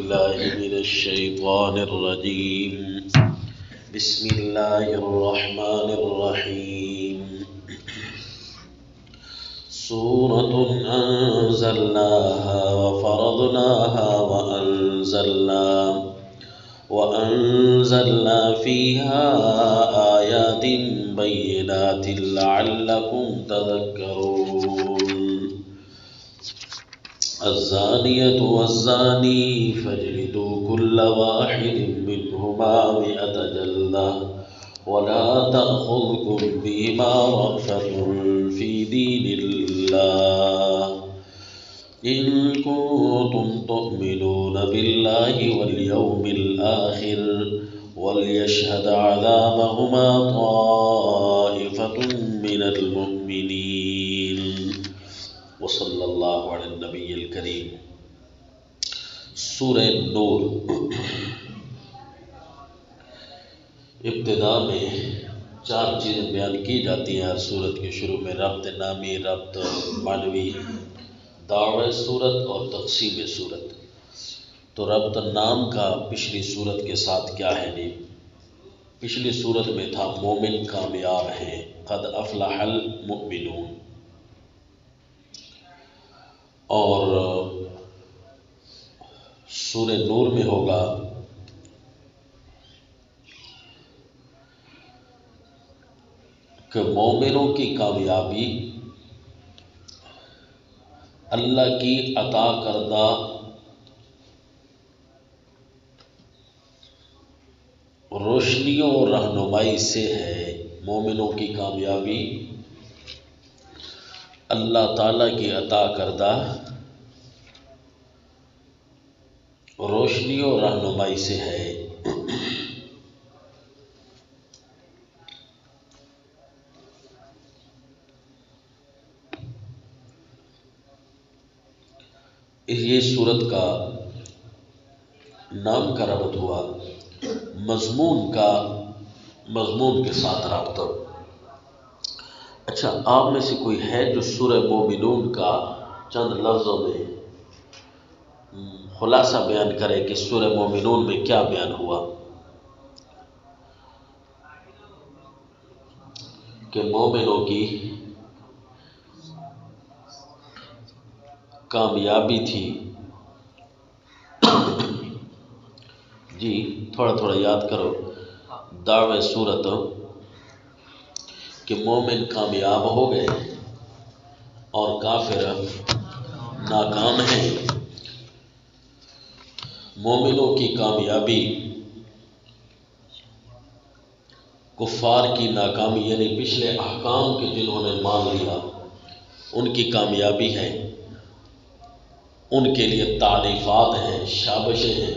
بالله من الشيطان الرجيم. بسم الله الرحمن الرحيم. سورة أنزلناها وفرضناها وأنزلنا فيها آيات بينات لعلكم تذكرون. الزانية والزاني فاجلدوا كل واحد منهما 100 جلدة ولا تأخذكم بهما رأفة في دين الله إن كنتم تؤمنون بالله واليوم الآخر وليشهد عذابهما طائفة من المؤمنين. وصلی اللہ علی النبی الکریم. سورہ نور. ابتدا میں 4 چیزیں بیان کی جاتی ہیں ہر سورت کے شروع میں: ربط نامی، ربط معنوی، دعوی سورت اور تقسیم سورت. تو ربط نام کا پچھلی سورت کے ساتھ کیا ہے جی؟ پچھلی سورت میں تھا مومن کامیاب ہیں، قد افلح المؤمنون. اور سورہ نور میں ہوگا کہ مومنوں کی کامیابی اللہ کی عطا کردہ روشنیوں اور رہنمائی سے ہے. مومنوں کی کامیابی اللہ تعالیٰ کی عطا کردہ روشنی اور رہنمائی سے ہے. یہ سورت کا نام کا ربط ہوا مضمون کے ساتھ رابطہ. اچھا، آپ میں سے کوئی ہے جو سورہ مومنون کا چند لفظوں میں خلاصہ بیان کرے کہ سورہ مومنون میں کیا بیان ہوا؟ کہ مومنوں کی کامیابی تھی. جی تھوڑا یاد کرو. دعوی سورت کہ مومن کامیاب ہو گئے اور کافر ناکام ہیں. مومنوں کی کامیابی کفار کی ناکامی، یعنی پچھلے احکام کے جنہوں نے مان لیا ان کی کامیابی ہے. ان کے لیے تعریفات ہیں، شابشیں ہیں،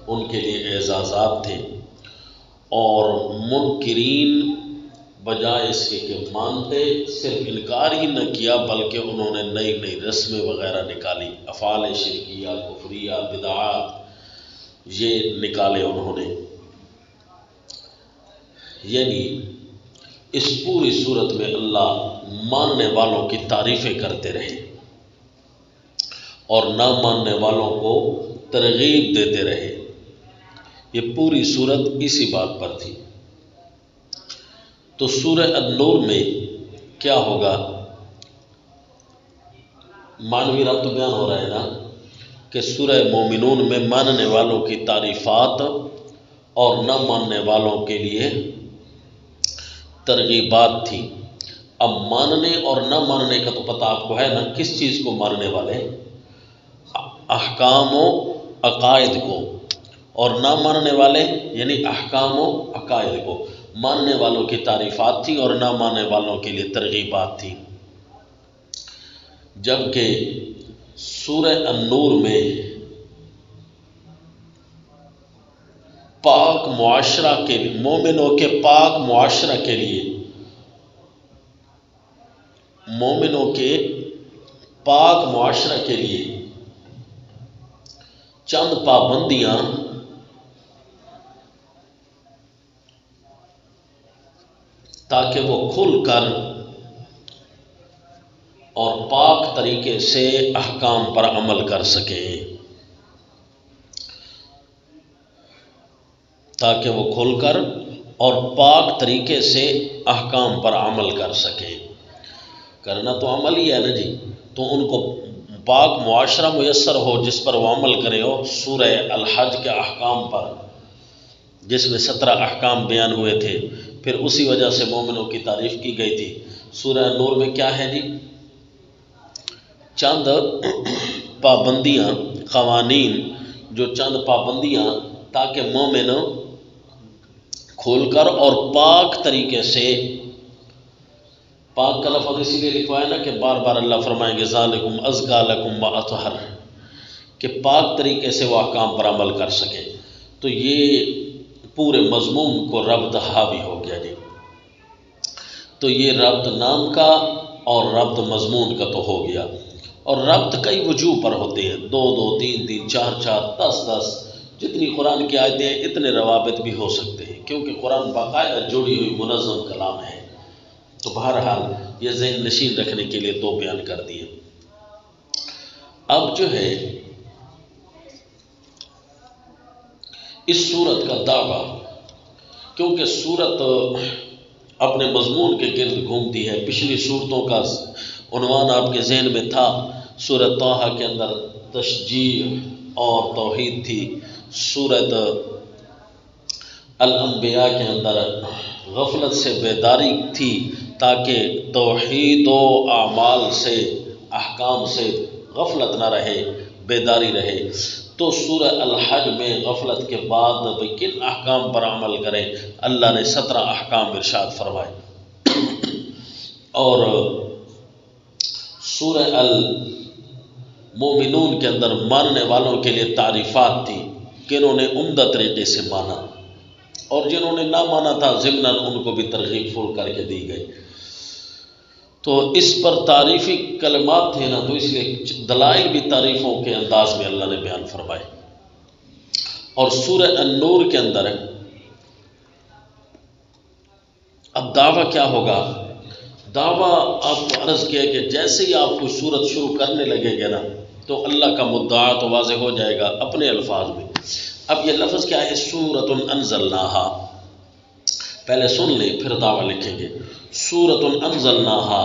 ان کے لیے اعزازات تھے. اور منکرین بجائے اس کے کہ مانتے صرف انکار ہی نہ کیا بلکہ انہوں نے نئی رسمیں وغیرہ نکالی، افعال شرکیہ، کفریہ، بدعات یہ نکالے انہوں نے. یعنی اس پوری صورت میں اللہ ماننے والوں کی تعریفیں کرتے رہے اور نہ ماننے والوں کو ترغیب دیتے رہے. یہ پوری صورت اسی بات پر تھی. تو سورہ النور میں کیا ہوگا؟ معنوی ربط بیان ہو رہا ہے نا کہ سورہ مومنون میں ماننے والوں کی تعریفات اور نہ ماننے والوں کے لیے ترغیبات تھی. اب ماننے اور نہ ماننے کا تو پتہ آپ کو ہے نا، کس چیز کو ماننے والے؟ احکام و عقائد کو. اور نہ ماننے والے یعنی احکام و عقائد کو. ماننے والوں کی تعریفات تھی اور نہ ماننے والوں کے لیے ترغیبات تھی. جبکہ سورہ النور میں پاک معاشرہ کے لیے، مومنوں کے پاک معاشرہ کے لیے، مومنوں کے پاک معاشرہ کے لیے چند پابندیاں تاکہ وہ کھل کر اور پاک طریقے سے احکام پر عمل کر سکیں. تاکہ وہ کھل کر اور پاک طریقے سے احکام پر عمل کر سکیں۔ کرنا تو عمل ہی ہے نا جی، تو ان کو پاک معاشرہ میسر ہو جس پر وہ عمل کرے ہو۔ سورہ الحج کے احکام پر، جس میں 17 احکام بیان ہوئے تھے، پھر اسی وجہ سے مومنوں کی تعریف کی گئی تھی۔ سورہ نور میں کیا ہے جی؟ چند پابندیاں، قوانین، جو چند پابندیاں تاکہ مومن کھول کر اور پاک طریقے سے، پاک کا لفظ اسی لیے لکھوایا نا کہ بار بار اللہ فرمائیں گے ذالکم ازکا لکم واطہر، کہ پاک طریقے سے وہ احکام پر عمل کر سکے۔ تو یہ پورے مضمون کو ربط حاوی ہو گیا جی۔ تو یہ ربط نام کا اور ربط مضمون کا تو ہو گیا، اور ربط کئی وجوہ پر ہوتے ہیں، 2 2 3 3 4 4 10 10، جتنی قرآن کی آیتیں ہیں اتنے روابط بھی ہو سکتے ہیں، کیونکہ قرآن باقاعدہ جڑی ہوئی منظم کلام ہے۔ تو بہرحال یہ ذہن نشین رکھنے کے لیے 2 بیان کر دیے۔ اب جو ہے اس سورت کا دعویٰ، کیونکہ سورت اپنے مضمون کے گرد گھومتی ہے، پچھلی صورتوں کا عنوان آپ کے ذہن میں تھا، سورت طٰہٰ کے اندر تشجیع اور توحید تھی، سورت الانبیاء کے اندر غفلت سے بیداری تھی تاکہ توحید و اعمال سے، احکام سے غفلت نہ رہے، بیداری رہے۔ تو سورہ الحج میں غفلت کے بعد کن احکام پر عمل کریں، اللہ نے 17 احکام ارشاد فرمائے۔ اور سورہ المومنون کے اندر ماننے والوں کے لیے تعریفات تھی کہ انہوں نے عمدہ طریقے سے مانا، اور جنہوں نے نہ مانا تھا ضمناً ان کو بھی ترغیب پھول کر کے دی گئی۔ تو اس پر تعریفی کلمات تھے نا، تو اس لیے دلائل بھی تعریفوں کے انداز میں اللہ نے بیان فرمائے۔ اور سورہ النور کے اندر اب دعویٰ کیا ہوگا؟ دعویٰ آپ کو عرض کیا کہ جیسے ہی آپ کوئی سورت شروع کرنے لگے گے نا تو اللہ کا مدعا تو واضح ہو جائے گا اپنے الفاظ میں۔ اب یہ لفظ کیا ہے؟ سورۃ انزلناہا، پہلے سن لیں پھر دعویٰ لکھیں گے۔ سورۃ انزلناہا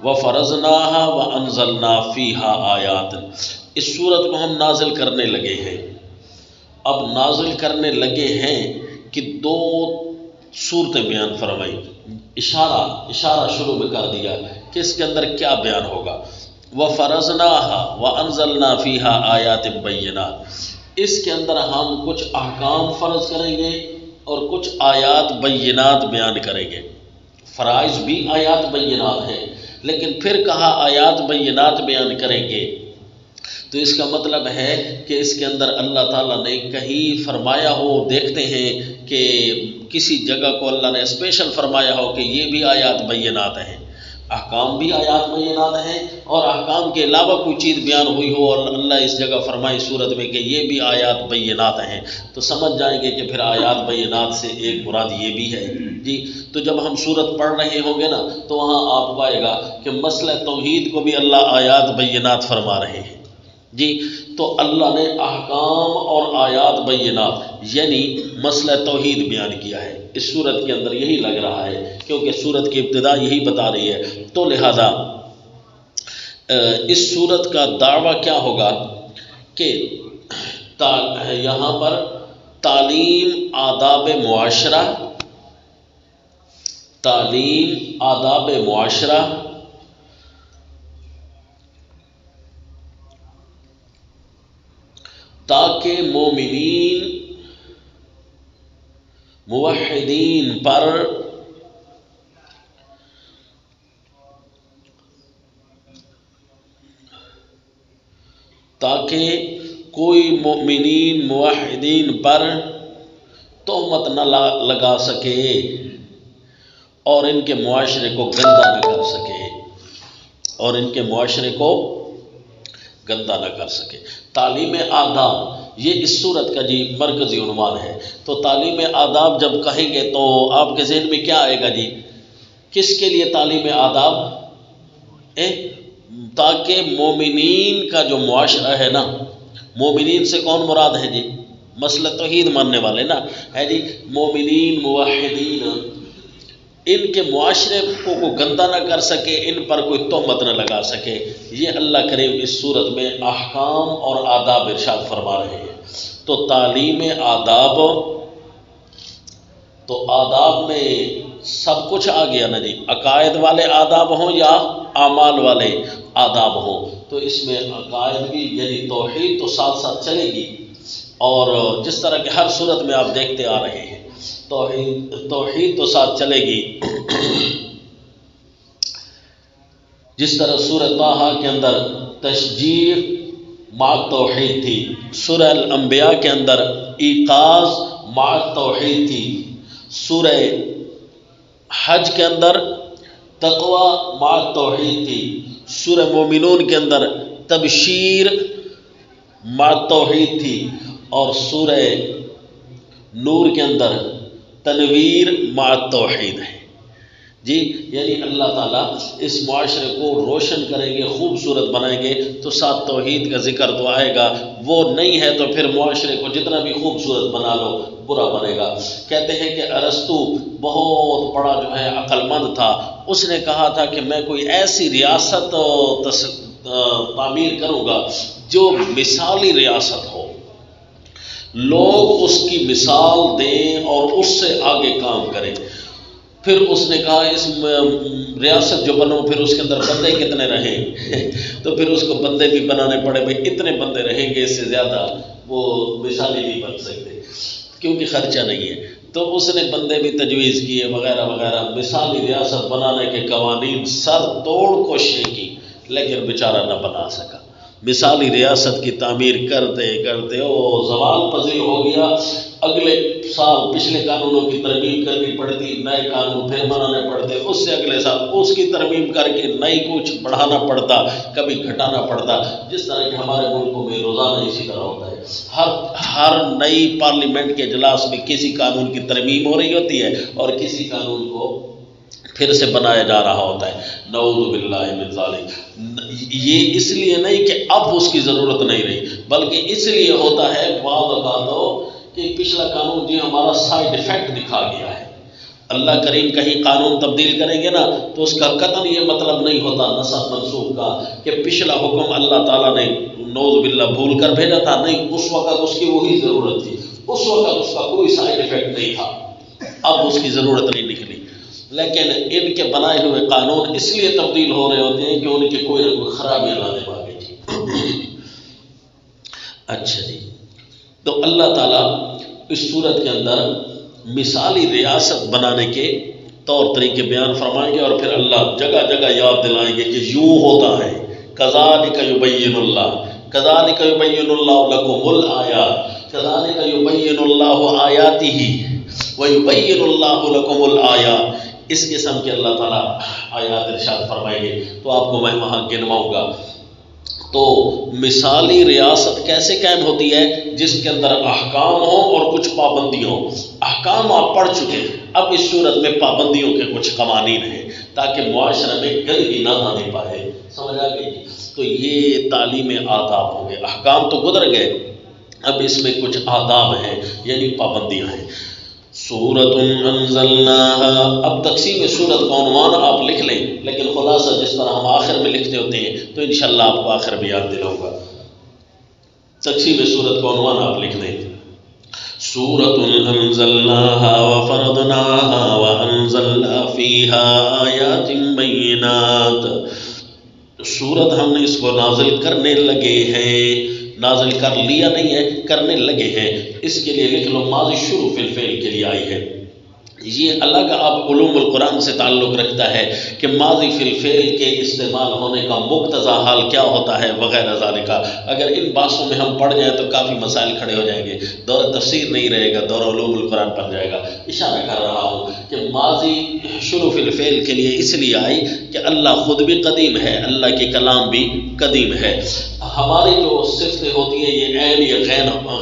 وفرضناہا وانزلنا فیہا آیات، اس سورت کو ہم نازل کرنے لگے ہیں۔ اب نازل کرنے لگے ہیں کہ 2 صورتیں بیان فرمائی، اشارہ شروع میں کر دیا کہ اس کے اندر کیا بیان ہوگا۔ وَفَرَضْنَاهَا وَأَنزَلْنَا فِيهَا آیَاتٍ بَيِّنَاتٍ، اس کے اندر ہم کچھ احکام فرض کریں گے اور کچھ آیات بینات بیان کریں گے۔ فرائض بھی آیات بینات ہیں، لیکن پھر کہا آیات بینات بیان کریں گے، تو اس کا مطلب ہے کہ اس کے اندر اللہ تعالیٰ نے کہیں فرمایا ہو، دیکھتے ہیں کہ کسی جگہ کو اللہ نے اسپیشل فرمایا ہو کہ یہ بھی آیات بینات ہیں، احکام بھی آیات بینات ہیں، اور احکام کے علاوہ کوئی چیز بیان ہوئی ہو اور اللہ اس جگہ فرمائی صورت میں کہ یہ بھی آیات بینات ہیں، تو سمجھ جائیں گے کہ پھر آیات بینات سے ایک مراد یہ بھی ہے جی۔ تو جب ہم صورت پڑھ رہے ہوں گے نا تو وہاں آپ پائے گا کہ مسئلہ توحید کو بھی اللہ آیات بینات فرما رہے ہیں جی۔ تو اللہ نے احکام اور آیات بینات یعنی مسئلہ توحید بیان کیا ہے اس صورت کے اندر، یہی لگ رہا ہے کیونکہ صورت کی ابتدا یہی بتا رہی ہے۔ تو لہذا اس صورت کا دعویٰ کیا ہوگا کہ یہاں پر تعلیم آداب معاشرہ، تعلیم آداب معاشرہ، تاکہ مومنین موحدین پر تاکہ کوئی مومنین موحدین پر تہمت نہ لگا سکے اور ان کے معاشرے کو گندہ نہ کر سکے، اور ان کے معاشرے کو گندہ نہ کر سکے۔ تعلیم آداب یہ اس صورت کا جی مرکزی عنوان ہے۔ تو تعلیم آداب جب کہیں گے تو آپ کے ذہن میں کیا آئے گا جی؟ کس کے لیے تعلیم آداب؟ تاکہ مومنین کا جو معاشرہ ہے نا، مومنین سے کون مراد ہے جی؟ مسئلہ توحید ماننے والے نا ہے جی، مومنین موحدین، ان کے معاشرے کو گندہ نہ کر سکے، ان پر کوئی تہمت نہ لگا سکے، یہ اللہ کریم اس صورت میں احکام اور آداب ارشاد فرما رہے ہیں۔ تو تعلیم آداب، تو آداب میں سب کچھ آ گیا نا جی، عقائد والے آداب ہوں یا اعمال والے آداب ہوں، تو اس میں عقائد بھی یعنی توحید تو ساتھ ساتھ چلے گی، اور جس طرح کہ ہر صورت میں آپ دیکھتے آ رہے ہیں توحید تو ساتھ چلے گی۔ جس طرح سورہ طٰہٰ کے اندر تشجیع مع توحید تھی، سورہ الانبیاء کے اندر ایقاظ مع توحید تھی، سورہ حج کے اندر تقوی مع توحید تھی، سورہ مومنون کے اندر تبشیر مع توحید تھی، اور سورہ نور کے اندر تنویر مع توحید ہے جی۔ یعنی اللہ تعالیٰ اس معاشرے کو روشن کریں گے، خوبصورت بنائیں گے، تو ساتھ توحید کا ذکر تو آئے گا، وہ نہیں ہے تو پھر معاشرے کو جتنا بھی خوبصورت بنا لو برا بنے گا۔ کہتے ہیں کہ ارسطو بہت بڑا جو ہے عقل مند تھا، اس نے کہا تھا کہ میں کوئی ایسی ریاست تعمیر کروں گا جو مثالی ریاست ہو، لوگ اس کی مثال دیں اور اس سے آگے کام کریں۔ پھر اس نے کہا اس ریاست جو بنو پھر اس کے اندر بندے کتنے رہیں تو پھر اس کو بندے بھی بنانے پڑے، بھائی اتنے بندے رہیں گے، اس سے زیادہ وہ مثالی نہیں بن سکتے کیونکہ خرچہ نہیں ہے، تو اس نے بندے بھی تجویز کیے وغیرہ وغیرہ، مثالی ریاست بنانے کے قوانین سر توڑ کوششیں کی، لیکن بیچارہ نہ بنا سکا۔ مثالی ریاست کی تعمیر کرتے کرتے وہ زوال پذیر ہو گیا، اگلے سال پچھلے قانونوں کی ترمیم کرنی پڑتی، نئے قانون پھر بنانے پڑتے، اس سے اگلے سال اس کی ترمیم کر کے نئی کچھ بڑھانا پڑتا، کبھی گھٹانا پڑتا، جس طرح کہ ہمارے ملکوں میں روزانہ اسی طرح ہوتا ہے۔ ہر نئی پارلیمنٹ کے اجلاس میں کسی قانون کی ترمیم ہو رہی ہوتی ہے اور کسی قانون کو پھر سے بنایا جا رہا ہوتا ہے، نعوذ باللہ من ذالک۔ یہ اس لیے نہیں کہ اب اس کی ضرورت نہیں رہی، بلکہ اس لیے ہوتا ہے بعض اوقات کہ پچھلا قانون جو ہمارا سائیڈ افیکٹ دکھا گیا ہے۔ اللہ کریم کہیں قانون تبدیل کریں گے نا تو اس کا قطعاً یہ مطلب نہیں ہوتا نسخ منسوخ کا کہ پچھلا حکم اللہ تعالیٰ نے نعوذ باللہ بھول کر بھیجا تھا، نہیں، اس وقت اس کی وہی ضرورت تھی، اس وقت اس کا کوئی سائیڈ افیکٹ نہیں تھا، اب اس کی ضرورت نہیں نکلی۔ لیکن ان کے بنائے ہوئے قانون اس لیے تبدیل ہو رہے ہوتے ہیں کہ ان کی کوئی نہ کوئی خرابیاں لانے والی تھی۔ اچھا جی، تو اللہ تعالیٰ اس صورت کے اندر مثالی ریاست بنانے کے طور طریقے بیان فرمائیں گے، اور پھر اللہ جگہ جگہ یاد دلائیں گے کہ یوں ہوتا ہے، کذالک یبین اللہ، کذالک یبین اللہ لکم الآیات، کذالک یبین اللہ آیاتہ ویبین اللہ لکم الآیات۔ اس قسم کے اللہ تعالیٰ آیات ارشاد فرمائیں گے، تو آپ کو میں وہاں گنواؤں گا۔ تو مثالی ریاست کیسے قائم ہوتی ہے؟ جس کے اندر احکام ہوں اور کچھ پابندی ہوں۔ احکام آپ پڑھ چکے، اب اس صورت میں پابندیوں کے کچھ قوانین ہیں تاکہ معاشرے میں گندگی نہ آنے پائے، سمجھ آ گئی؟ تو یہ تعلیم آداب ہوں گے، احکام تو گزر گئے، اب اس میں کچھ آداب ہیں یعنی پابندیاں ہیں۔ سورۃ انزلناہا، اب تقسیم سورت کا عنوان آپ لکھ لیں، لیکن خلاصہ جس طرح ہم آخر میں لکھتے ہوتے ہیں تو انشاءاللہ آپ کو آخر میں یاد دلاؤں گا۔ تقسیم سورت کا عنوان آپ لکھ لیں، سورۃ انزلناہا وفرضناہا وانزلنا فیہا آیات بینات۔ سورت ہم نے اس کو نازل کرنے لگے ہیں، نازل کر لیا نہیں ہے، کرنے لگے ہیں، اس کے لیے لکھ لو ماضی شروع فی الفعل کے لیے آئی ہے۔ یہ الگ اب علوم القرآن سے تعلق رکھتا ہے کہ ماضی فی الفعل کے استعمال ہونے کا مقتضا حال کیا ہوتا ہے وغیرہ ذالک۔ اگر ان باتوں میں ہم پڑھ جائیں تو کافی مسائل کھڑے ہو جائیں گے، دور تفسیر نہیں رہے گا، دور علوم القرآن بن جائے گا۔ اشارہ کر رہا ہوں کہ ماضی شروع فی الفعل کے لیے اس لیے آئی کہ اللہ خود بھی قدیم ہے، اللہ کے کلام بھی قدیم ہے۔ ہماری جو صفتیں ہوتی ہیں یہ عین یا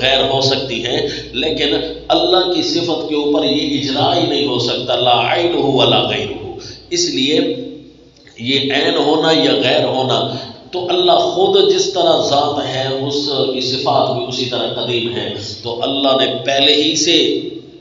غیر ہو سکتی ہیں، لیکن اللہ کی صفت کے اوپر یہ اجراء ہی نہیں ہو سکتا، لا عینہ ولا غیرہ، اس لیے یہ عین ہونا یا غیر ہونا تو اللہ خود جس طرح ذات ہے اس کی صفات بھی اسی طرح قدیم ہے، تو اللہ نے پہلے ہی سے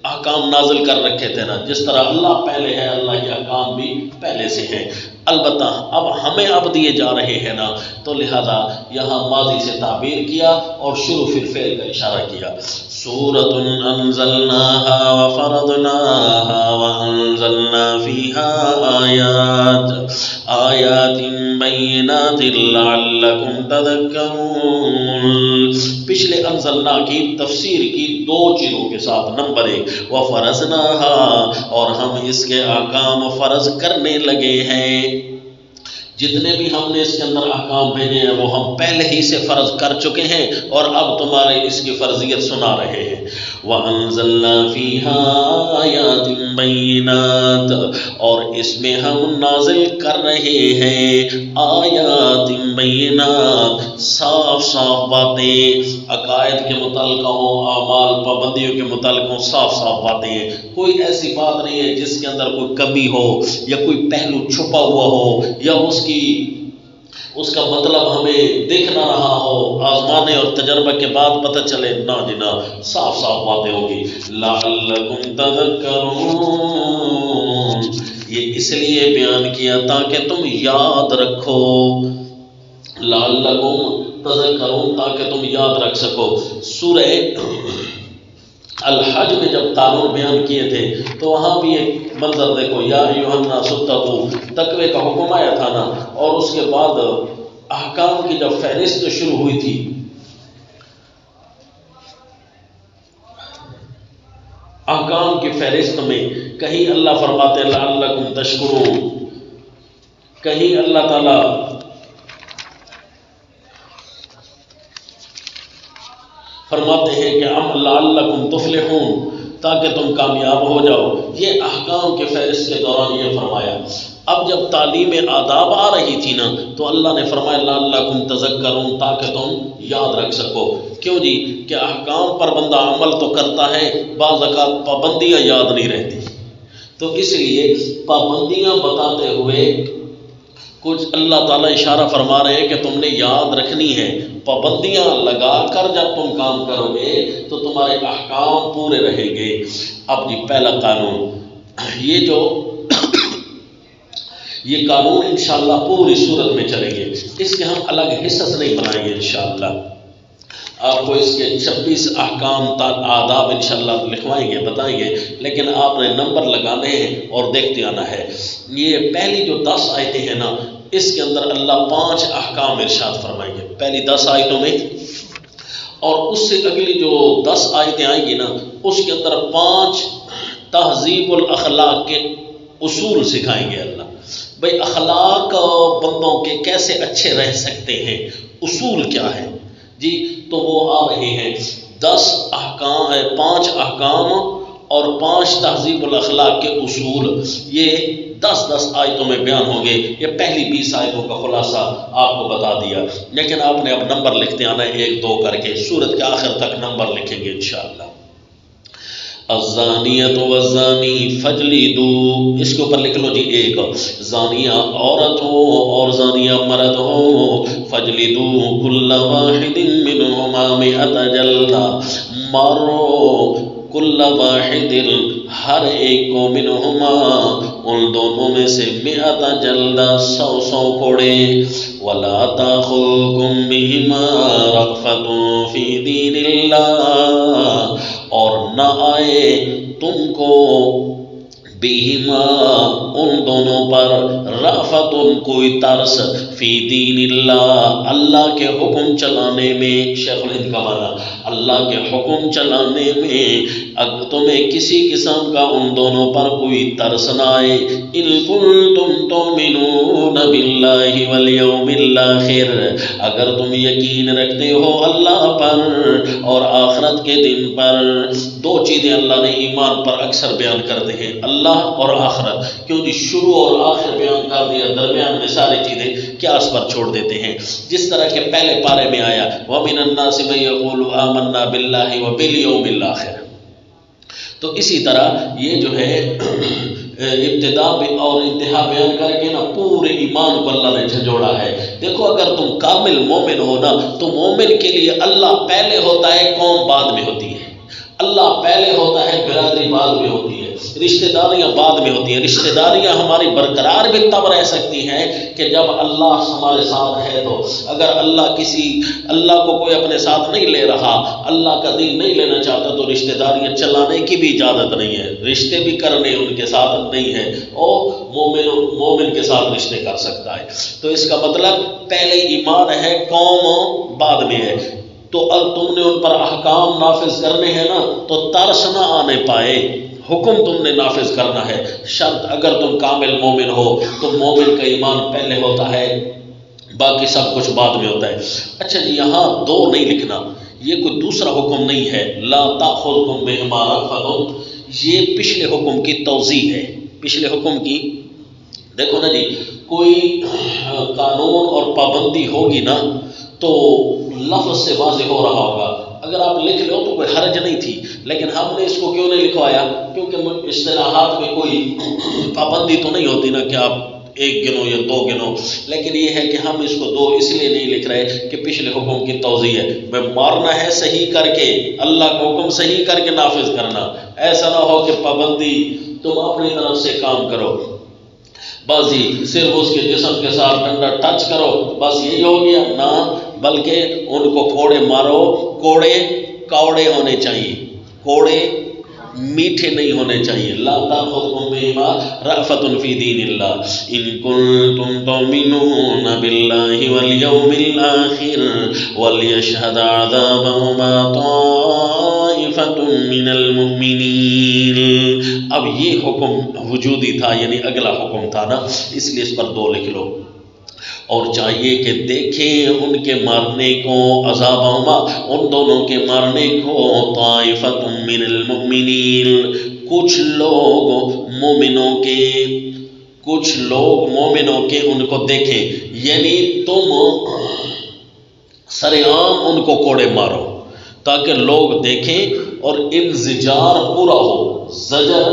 احکام نازل کر رکھے تھے نا، جس طرح اللہ پہلے ہے اللہ کے احکام بھی پہلے سے ہیں۔ البتہ اب ہمیں اب دیے جا رہے ہیں نا، تو لہذا یہاں ماضی سے تعبیر کیا اور شروع پھر فعل کا اشارہ کیا۔ سورۃ انزلناها وفرضناها وانزلنا فيها آیات بینات لعلکم تذکرون۔ پچھلے انزلنا کی تفسیر کی دو چیزوں کے ساتھ، نمبر 1 وفرضناها، اور ہم اس کے احکام فرض کرنے لگے ہیں۔ جتنے بھی ہم نے اس کے اندر احکام بھیجے ہیں وہ ہم پہلے ہی سے فرض کر چکے ہیں اور اب تمہارے اس کی فرضیت سنا رہے ہیں۔ وَأَنزَلْنَا فِيهَا آيَاتٍ بَيِّنَاتٍ، اور اس میں ہم نازل کر رہے ہیں آیات بینات، صاف صاف باتیں، عقائد کے متعلق ہوں، اعمال پابندیوں کے متعلق ہوں، صاف صاف باتیں ہیں۔ کوئی ایسی بات نہیں ہے جس کے اندر کوئی کمی ہو یا کوئی پہلو چھپا ہوا ہو یا اس کا مطلب ہمیں دیکھ نہ رہا ہو، آزمانے اور تجربہ کے بعد پتہ چلے، نہ جنا، صاف صاف باتیں ہوگی۔ لعلکم تذکرون، یہ اس لیے بیان کیا تاکہ تم یاد رکھو، لعلکم تذکرون، تاکہ تم یاد رکھ سکو۔ سورہ الحج میں جب قانون بیان کیے تھے تو وہاں بھی ایک منظر دیکھو، یا ایھا الناس اتقوا، تقوی کا حکم آیا تھا نا، اور اس کے بعد احکام کی جب فہرست شروع ہوئی تھی، احکام کی فہرست میں کہیں اللہ فرماتے لعلکم تشکرون، کہیں اللہ تعالیٰ فرماتے ہیں کہ لعلکم تفلحون، تاکہ تم کامیاب ہو جاؤ۔ یہ احکام کے فہرست کے دوران یہ فرمایا۔ اب جب تعلیم آداب آ رہی تھی نا تو اللہ نے فرمایا لعلکم تذکرون، تاکہ تم یاد رکھ سکو۔ کیوں جی؟ کہ احکام پر بندہ عمل تو کرتا ہے، بعض اوقات پابندیاں یاد نہیں رہتی، تو اس لیے پابندیاں بتاتے ہوئے کچھ اللہ تعالیٰ اشارہ فرما رہے ہیں کہ تم نے یاد رکھنی ہے، پابندیاں لگا کر جب تم کام کرو گے تو تمہارے احکام پورے رہیں گے۔ اب جی پہلا قانون، یہ قانون انشاءاللہ پوری صورت میں چلیں گے، اس کے ہم الگ حصص نہیں بنائیں گے انشاءاللہ۔ آپ کو اس کے 26 احکام آداب انشاءاللہ لکھوائیں گے، بتائیں گے، لیکن آپ نے نمبر لگانے ہیں اور دیکھتے آنا ہے۔ یہ پہلی جو 10 آیتیں ہیں نا، اس کے اندر اللہ 5 احکام ارشاد فرمائیں گے پہلی 10 آیتوں میں، اور اس سے اگلی جو 10 آیتیں آئیں گی نا اس کے اندر 5 تہذیب الاخلاق کے اصول سکھائیں گے اللہ۔ بھئی اخلاق بندوں کے کیسے اچھے رہ سکتے ہیں، اصول کیا ہے جی، تو وہ آ رہے ہیں 10 احکام، 5 احکام اور 5 تہذیب الاخلاق کے اصول، یہ 10 آیتوں میں بیان ہوں گے۔ یہ پہلی 20 آیتوں کا خلاصہ آپ کو بتا دیا، لیکن آپ نے اب نمبر لکھتے آنا ہے 1 2 کر کے، سورت کے آخر تک نمبر لکھیں گے انشاءاللہ۔ الزانیۃ والزانی فجلدوا، اس کے اوپر لکھ لو جی 1، زانیہ عورت ہو اور زانیہ مرد ہو، فجلدوا کل واحد منہما 100 جلدہ، مارو کل واحد ہر ایک کو، منہما ان دونوں میں سے، 100 جلدہ 100 کوڑے، ولا تاخذکم بہما رأفۃ فی دین اللہ، اور نہ آئے تم کو بہما ان دونوں پر، رأفۃ کوئی ترس، فی دین اللہ اللہ کے حکم چلانے میں، شیخ الہند کا معنی اللہ کے حکم چلانے میں، اگر تمہیں کسی قسم کا ان دونوں پر کوئی ترس نہ آئے، ان کنتم تؤمنون باللہ والیوم الآخر، اگر تم یقین رکھتے ہو اللہ پر اور آخرت کے دن پر۔ 2 چیزیں اللہ نے ایمان پر اکثر بیان کرتے ہیں، اللہ اور آخرت، کیوں جی شروع اور آخر بیان کر دیا، درمیان میں ساری چیزیں قیاس پر چھوڑ دیتے ہیں، جس طرح کہ پہلے پارے میں آیا وَمِنَ النَّاسِ مَن يَقُولُ آمَنَّا بِاللَّهِ وَبِالْيَوْمِ الْآخِرِ۔ تو اسی طرح یہ جو ہے ابتدا اور انتہا بیان کر کے نا پورے ایمان کو اللہ نے جھنجھوڑا ہے دیکھو اگر تم کامل مومن ہو نا تو مومن کے لیے اللہ پہلے ہوتا ہے، قوم بعد میں ہوتی ہے، اللہ پہلے ہوتا ہے، برادری بعد میں ہوتی ہے، رشتہ داریاں بعد میں ہوتی ہیں۔ رشتہ داریاں ہماری برقرار بھی تب رہ سکتی ہیں کہ جب اللہ ہمارے ساتھ ہے، تو اگر اللہ کو کوئی اپنے ساتھ نہیں لے رہا، اللہ کا دین نہیں لینا چاہتا، تو رشتہ داریاں چلانے کی بھی اجازت نہیں ہے، رشتے بھی کرنے ان کے ساتھ نہیں ہے، اور مومن کے ساتھ رشتے کر سکتا ہے۔ تو اس کا مطلب پہلے ایمان ہے، قوم بعد میں ہے۔ تو اب تم نے ان پر احکام نافذ کرنے ہیں نا، تو ترس نہ آنے پائے، حکم تم نے نافذ کرنا ہے۔ شرط اگر تم کامل مومن ہو تو مومن کا ایمان پہلے ہوتا ہے، باقی سب کچھ بعد میں ہوتا ہے۔ اچھا جی، یہاں دو نہیں لکھنا، یہ کوئی دوسرا حکم نہیں ہے، لا تأخذکم بہما رأفۃ، یہ پچھلے حکم کی توضیح ہے۔ پچھلے حکم کی دیکھو نا جی، کوئی قانون اور پابندی ہوگی نا تو لفظ سے واضح ہو رہا ہوگا، اگر آپ لکھ لو تو کوئی حرج نہیں تھی، لیکن ہم نے اس کو کیوں نہیں لکھوایا؟ کیونکہ اصطلاحات میں کوئی پابندی تو نہیں ہوتی نا کہ آپ ایک گنو یا دو گنو، لیکن یہ ہے کہ ہم اس کو دو اس لیے نہیں لکھ رہے کہ پچھلے حکم کی توضیح ہے۔ میں مارنا ہے صحیح کر کے، اللہ کا حکم صحیح کر کے نافذ کرنا، ایسا نہ ہو کہ پابندی تم اپنی طرف سے کام کرو، بس جی صرف اس کے جسم کے ساتھ ڈنڈا ٹچ کرو، بس یہی ہو گیا نہ، بلکہ ان کو کوڑے مارو، کوڑے کوڑے ہونے چاہیے، کوڑے میٹھے نہیں ہونے چاہیے۔ لا تأخذکم بہما رأفۃ فی دین اللہ ان کنتم تؤمنون باللہ والیوم الآخر ولیشہد عذابہما طائفۃ من المؤمنین۔ اب یہ حکم وجودی تھا، یعنی اگلا حکم تھا نا، اس لیے اس پر دو لکھ لو۔ اور چاہیے کہ دیکھیں ان کے مارنے کو، عذابہما ان دونوں کے مارنے کو، طائفۃ من المؤمنین کچھ لوگ مومنوں کے ان کو دیکھیں، یعنی تم سرعام ان کو کوڑے مارو تاکہ لوگ دیکھیں اور انزجار پورا ہو۔ زجر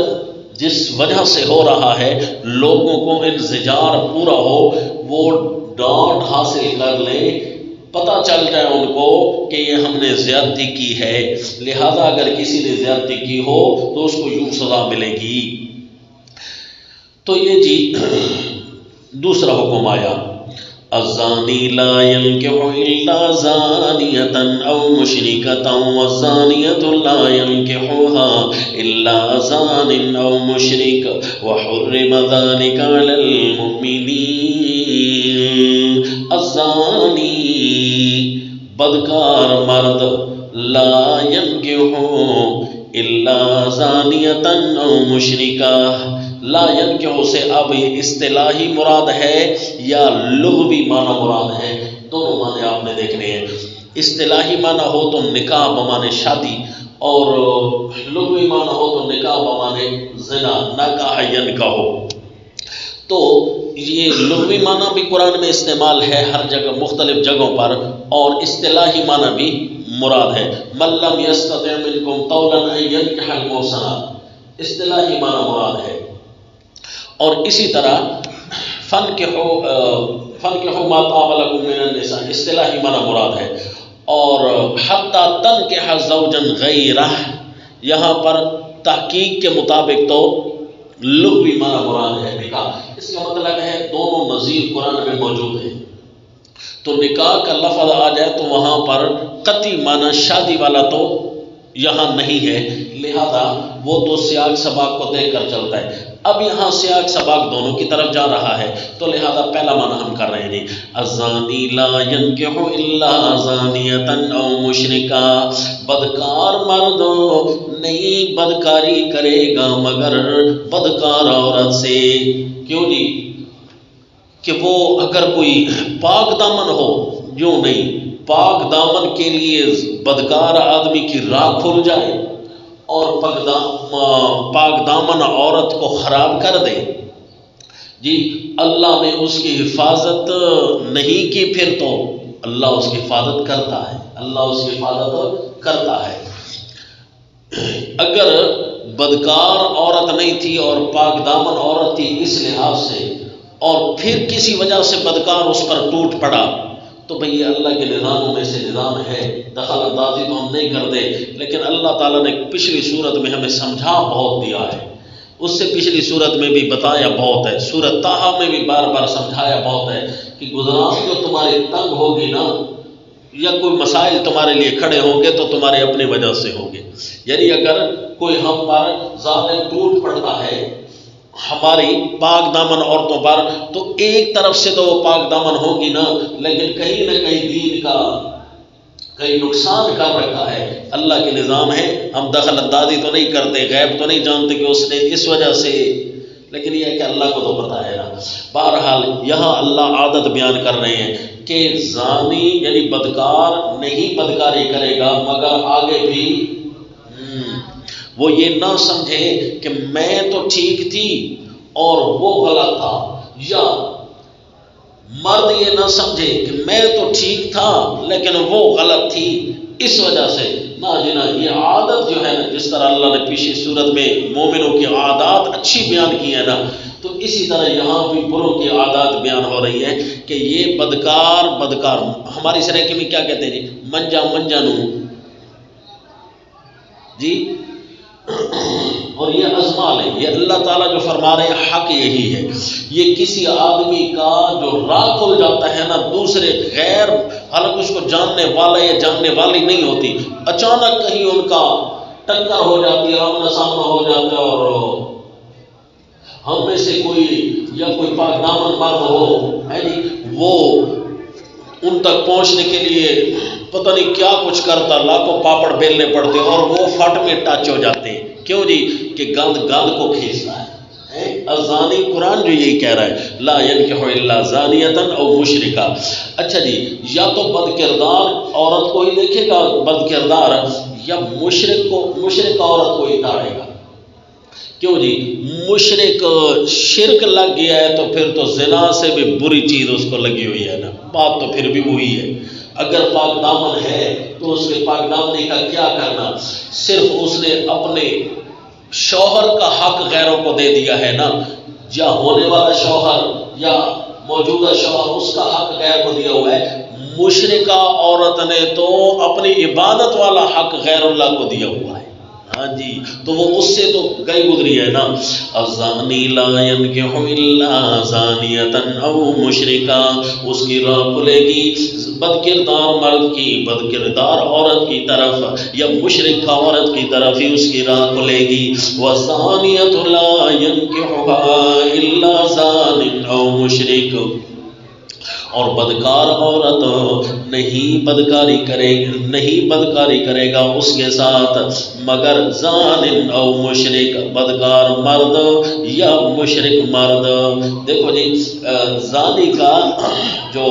جس وجہ سے ہو رہا ہے، لوگوں کو انزجار پورا ہو، وہ ڈانٹ حاصل کر لیں، پتہ چل جائے ان کو کہ یہ ہم نے زیادتی کی ہے، لہذا اگر کسی نے زیادتی کی ہو تو اس کو یوں سزا ملے گی۔ تو یہ جی دوسرا حکم آیا، الزانی لا ينكح الا زانية او مشركة والزانية لا ينكحها الا زان او مشرك وحرم ذلك على المؤمنين۔ الزانی بدکار مرد، لا ينكح الا زانية او مشركة، لا ينكح سے اب اصطلاحی مراد ہے یا لغوی معنی مراد ہے؟ دونوں معنی آپ نے دیکھنے ہیں۔ اصطلاحی معنی ہو تو نکاح بمانے شادی، اور لغوی معنی ہو تو نکاح بمانے زنا، نکاح ینکح ہو۔ تو یہ لغوی معنی بھی قرآن میں استعمال ہے ہر جگہ، مختلف جگہوں پر، اور اصطلاحی معنی بھی مراد ہے۔ من لم یستطع منکم طولا ان ینکح المحصنات، اصطلاحی معنی مراد ہے۔ اور اسی طرح فنکحوا ما طاب لکم من النساء، اصطلاحی معنی مراد ہے۔ اور حتی تنکح زوجا غیرہ، یہاں پر تحقیق کے مطابق تو لغوی معنی مراد ہے نکاح، اس کا مطلب ہے دونوں نظیر قرآن میں موجود ہیں۔ تو نکاح کا لفظ آ جائے تو وہاں پر قطعی معنی شادی والا تو یہاں نہیں ہے، لہذا وہ تو سیاق سباق کو دیکھ کر چلتا ہے۔ اب یہاں سیاق سباق دونوں کی طرف جا رہا ہے، تو لہذا پہلا معنی ہم کر رہے ہیں، الزانی لا ينكح الا زانیۃ او مشرکہ، بدکار مرد نہیں بدکاری کرے گا مگر بدکار عورت سے۔ کیوں جی؟ کہ وہ اگر کوئی پاک دامن ہو، یوں نہیں، پاک دامن کے لیے بدکار آدمی کی راہ کھل جائے اور پاک دامن عورت کو خراب کر دے، جی اللہ نے اس کی حفاظت نہیں کی، پھر تو اللہ اس کی حفاظت کرتا ہے، اللہ اس کی حفاظت کرتا ہے۔ اگر بدکار عورت نہیں تھی اور پاک دامن عورت تھی، اس لحاظ سے اور پھر کسی وجہ سے بدکار اس پر ٹوٹ پڑا تو بھئی یہ اللہ کے نظاموں میں سے نظام ہے، دخل اندازی تو ہم نہیں کرتے، لیکن اللہ تعالیٰ نے پچھلی صورت میں ہمیں سمجھا بہت دیا ہے، اس سے پچھلی صورت میں بھی بتایا بہت ہے، سورۃ طٰہٰ میں بھی بار بار سمجھایا بہت ہے کہ گزران جو تمہاری تنگ ہوگی نا، یا کوئی مسائل تمہارے لیے کھڑے ہوں گے تو تمہارے اپنی وجہ سے ہوں گے. یعنی اگر کوئی ہم پر ظالم ٹوٹ پڑتا ہے ہماری پاک دامن عورتوں پر تو ایک طرف سے تو وہ پاک دامن ہوگی نا، لیکن کہیں نہ کہیں دین کا کہیں نقصان کر رکھا ہے. اللہ کے نظام ہے، ہم دخل اندازی تو نہیں کرتے، غیب تو نہیں جانتے کہ اس نے اس وجہ سے، لیکن یہ ہے کہ اللہ کو تو پتہ ہے نا. بہرحال یہاں اللہ عادت بیان کر رہے ہیں کہ زانی یعنی بدکار نہیں بدکاری کرے گا مگر آگے بھی وہ یہ نہ سمجھے کہ میں تو ٹھیک تھی اور وہ غلط تھا، یا مرد یہ نہ سمجھے کہ میں تو ٹھیک تھا لیکن وہ غلط تھی، اس وجہ سے نہ جنا. یہ عادت جو ہے نا، جس طرح اللہ نے پچھلی صورت میں مومنوں کی عادات اچھی بیان کی ہے نا، تو اسی طرح یہاں بھی بروں کی عادات بیان ہو رہی ہے کہ یہ بدکار ہماری سرائکی میں کیا کہتے ہیں جی، منجا نو جی، اور یہ ازمال ہے. یہ اللہ تعالیٰ جو فرما رہے ہیں حق یہی ہے. یہ کسی آدمی کا جو راہ کھل جاتا ہے نا دوسرے غیر، حالانکہ اس کو جاننے والا یا جاننے والی نہیں ہوتی، اچانک کہیں ان کا ٹکر ہو جاتی ہے، آمنا سامنا ہو جاتا ہے، اور ہم میں سے کوئی یا کوئی پاک دامن مرد ہو ہے جی، وہ ان تک پہنچنے کے لیے پتہ نہیں کیا کچھ کرتا، لاکھوں پاپڑ بیلنے پڑتے اور وہ فٹ میں ٹچ ہو جاتے ہیں. کیوں جی؟ کہ گند کو کھینچتا ہے. الزانی قرآن جو یہی کہہ رہا ہے لا ينکح الا زانیۃ او مشرکہ. اچھا جی، یا تو بد کردار عورت کو ہی دیکھے گا بد کردار، یا مشرک عورت کو ہی تاڑے گا. کیوں جی؟ مشرک شرک لگ گیا ہے تو پھر تو زنا سے بھی بری چیز اس کو لگی ہوئی ہے نا، بات تو پھر بھی وہی ہے. اگر پاک دامن ہے تو اس کے پاک دامنی کا کیا کرنا؟ صرف اس نے اپنے شوہر کا حق غیروں کو دے دیا ہے نا، یا ہونے والا شوہر یا موجودہ شوہر اس کا حق غیر کو دیا ہوا ہے. مشرکہ عورت نے تو اپنی عبادت والا حق غیر اللہ کو دیا ہوا ہے. ہاں جی، تو وہ اس سے تو گئی گزری ہے نا. الزانی لا ينکح الا زانیۃ او مشرکہ. اس کی راہ کھلے گی بد کردار مرد کی بد کردار عورت کی طرف، یا مشرکہ عورت کی طرف ہی اس کی راہ کھلے گی. والزانیۃ لا ينکحها الا زان او مشرک. اور بدکار عورت نہیں بدکاری کرے گا اس کے ساتھ مگر زان او مشرک، بدکار مرد یا مشرک مرد. دیکھو جی، زانی کا جو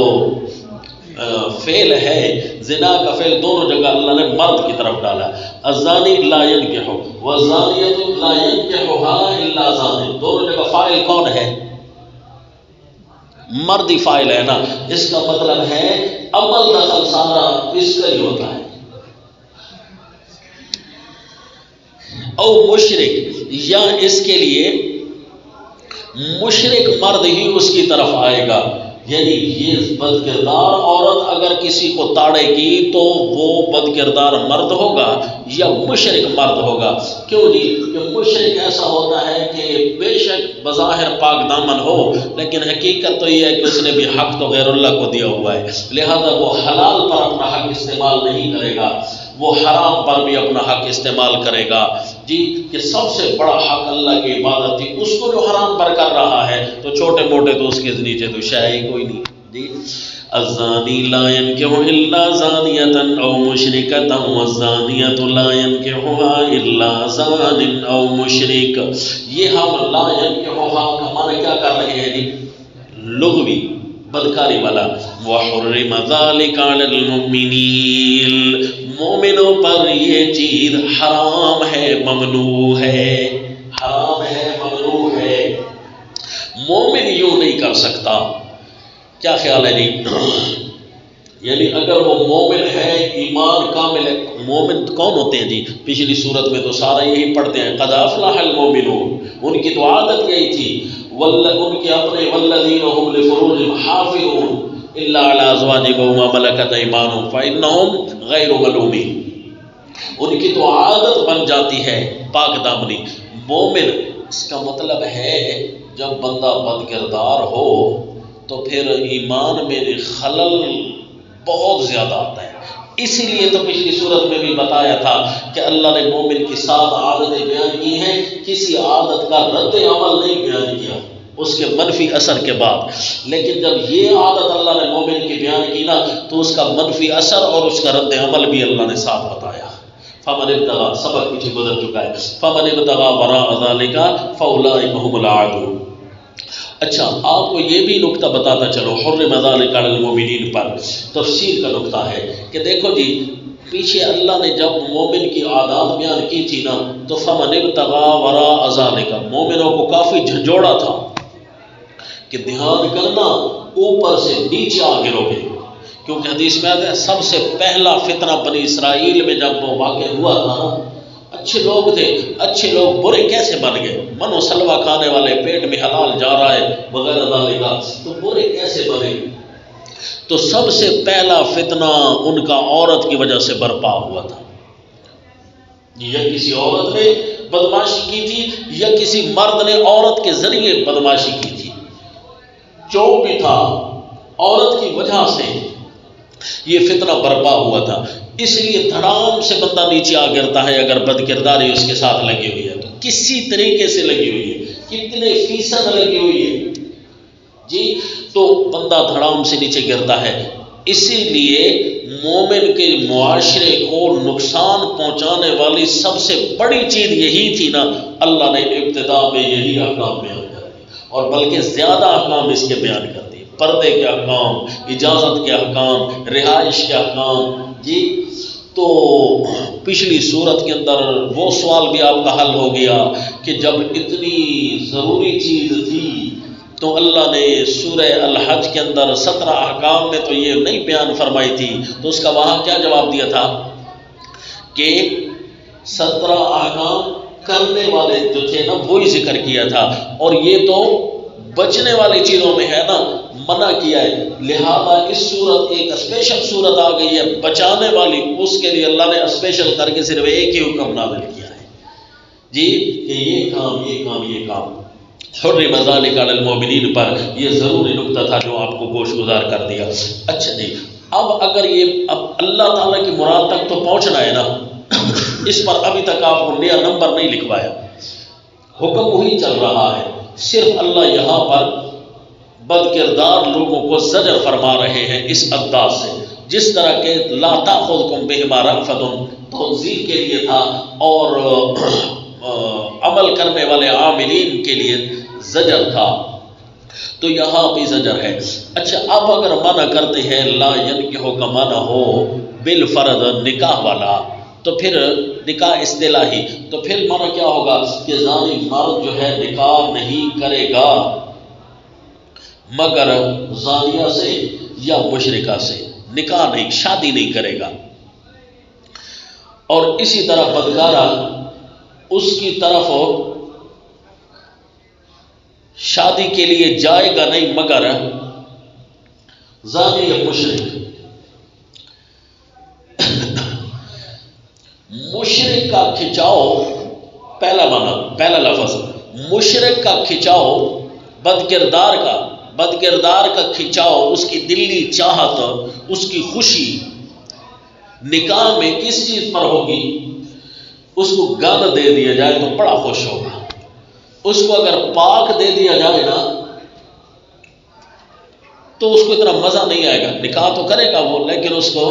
فعل ہے، زنا کا فعل دونوں جگہ اللہ نے مرد کی طرف ڈالا. الزانی لا ينکح والزانیۃ لا ينکحها الا زان، دونوں جگہ فاعل کون ہے؟ مردی فائل ہے نا. اس کا مطلب ہے عمل دخل سارا اس کا ہی ہوتا ہے. او مشرک، یا اس کے لیے مشرک مرد ہی اس کی طرف آئے گا. یعنی یہ بد کردار عورت اگر کسی کو تاڑے گی تو وہ بد کردار مرد ہوگا یا مشرک مرد ہوگا. کیوں جی؟ کہ مشرک ایسا ہوتا ہے کہ بے شک بظاہر پاک دامن ہو لیکن حقیقت تو یہ ہے کہ اس نے بھی حق تو غیر اللہ کو دیا ہوا ہے، لہذا وہ حلال پر اپنا حق استعمال نہیں کرے گا، وہ حرام پر بھی اپنا حق استعمال کرے گا. جی، کہ سب سے بڑا حق اللہ کی عبادت تھی، اس کو جو حرام پر کر رہا ہے تو چھوٹے موٹے تو اس کے نیچے تو شے ہی کوئی نہیں. جی، الزانی لا ينکح الا زانیۃ او مشرکۃ والزانیۃ لا ينکحها الا زان او مشرک. یہ ہم لا ينکحها کا معنی کیا کر رہے ہیں جی؟ لغوی بدکاری والا. وحرم ذلک علی المؤمنین، مومنوں پر یہ چیز حرام ہے، ممنوع ہے، حرام ہے، ممنوع ہے. مومن یوں نہیں کر سکتا. کیا خیال ہے جی؟ یعنی اگر وہ مومن ہے، ایمان کامل ہے. مومن کون ہوتے ہیں جی؟ پچھلی صورت میں تو سارا یہی پڑھتے ہیں، قد افلح المومنون. ان کی تو عادت یہی تھی. ان کے اپنے والذین هم لفروجهم حافظون الا علی ازواجهم وما ملکت ایمانهم فانهم غیر ملومین. ان کی تو عادت بن جاتی ہے پاک دامنی. مومن اس کا مطلب ہے جب بندہ بد کردار ہو تو پھر ایمان میں خلل بہت زیادہ آتا ہے. اسی لیے تو پچھلی صورت میں بھی بتایا تھا کہ اللہ نے مومن کی 7 عادتیں بیان کی ہیں، کسی عادت کا رد عمل نہیں بیان کیا اس کے منفی اثر کے بعد. لیکن جب یہ عادت اللہ نے مومن کی بیان کی نا تو اس کا منفی اثر اور اس کا رد عمل بھی اللہ نے ساتھ بتایا. فمن ابتغى، سبق پیچھے گزر چکا ہے، فمن ابتغى وراء ذلك فاولئک هم العادون. اچھا آپ کو یہ بھی نکتہ بتاتا چلو حرم ذلک علی المؤمنین پر تفسیر کا نکتہ ہے کہ دیکھو جی پیچھے اللہ نے جب مومن کی عادات بیان کی تھی نا تو فمن ابتغى وراء ذلک، مومنوں کو کافی جھنجھوڑا تھا کہ دھیان کرنا اوپر سے نیچے آ گرو گے، کیونکہ حدیث میں آتا ہے سب سے پہلا فتنہ بنی اسرائیل میں جب وہ واقع ہوا تھا نا، اچھے لوگ تھے، اچھے لوگ برے کیسے بن گئے؟ من و سلوہ کھانے والے، پیٹ میں حلال جا رہا ہے وغیرہ ذالکا، تو برے کیسے بنے؟ تو سب سے پہلا فتنہ ان کا عورت کی وجہ سے برپا ہوا تھا. یا کسی عورت نے بدماشی کی تھی یا کسی مرد نے عورت کے ذریعے بدماشی کی تھی. جو بھی تھا عورت کی وجہ سے یہ فتنہ برپا ہوا تھا. اس لیے دھڑام سے بندہ نیچے آ گرتا ہے اگر بد کرداری اس کے ساتھ لگی ہوئی ہے تو. کسی طریقے سے لگی ہوئی ہے، کتنے فیصد لگی ہوئی ہے جی، تو بندہ دھڑام سے نیچے گرتا ہے. اسی لیے مومن کے معاشرے کو نقصان پہنچانے والی سب سے بڑی چیز یہی تھی نا، اللہ نے ابتدا میں یہی احکام بیان کر دی اور بلکہ زیادہ احکام اس کے بیان کر دیے. پردے کے احکام، اجازت کے احکام، رہائش کے احکام جی. تو پچھلی صورت کے اندر وہ سوال بھی آپ کا حل ہو گیا کہ جب اتنی ضروری چیز تھی تو اللہ نے سورہ الحج کے اندر 17 احکام میں تو یہ نہیں بیان فرمائی تھی، تو اس کا وہاں کیا جواب دیا تھا کہ 17 احکام کرنے والے جو تھے نا وہی ذکر کیا تھا، اور یہ تو بچنے والی چیزوں میں ہے نا منع کیا ہے. لہذا اس صورت ایک اسپیشل صورت آ گئی ہے بچانے والی، اس کے لیے اللہ نے اسپیشل کر کے صرف ایک ہی حکم نازل کیا ہے جی کہ یہ کام یہ کام یہ کام. حرم ذلک علی المؤمنین پر یہ ضروری نکتہ تھا جو آپ کو گوش گزار کر دیا. اچھا جی، اب اگر یہ اب اللہ تعالیٰ کی مراد تک تو پہنچنا ہے نا، اس پر ابھی تک آپ کو نیا نمبر نہیں لکھوایا، حکم وہی چل رہا ہے. صرف اللہ یہاں پر بد کردار لوگوں کو زجر فرما رہے ہیں اس انداز سے، جس طرح کہ لا تأخذکم بہما رأفۃ توضیح کے لیے تھا اور عمل کرنے والے عاملین کے لیے زجر تھا، تو یہاں بھی زجر ہے. اچھا اب اگر منع کرتے ہیں لا ینکحو کا منع ہو بالفرض نکاح والا، تو پھر نکاح اصطلاحی، تو پھر منع کیا ہوگا کہ زانی مرد جو ہے نکاح نہیں کرے گا مگر زانیہ سے یا مشرکہ سے، نکاح نہیں، شادی نہیں کرے گا. اور اسی طرح بدکارہ اس کی طرف شادی کے لیے جائے گا نہیں مگر زانی یا مشرک. مشرک کا کھچاؤ پہلا معنی، پہلا لفظ مشرک کا کھچاؤ، بد کردار کا کھچاؤ، اس کی دلی چاہت، اس کی خوشی نکاح میں کس چیز پر ہوگی؟ اس کو گن دے دیا جائے تو بڑا خوش ہوگا. اس کو اگر پاک دے دیا جائے نا تو اس کو اتنا مزہ نہیں آئے گا. نکاح تو کرے گا وہ، لیکن اس کو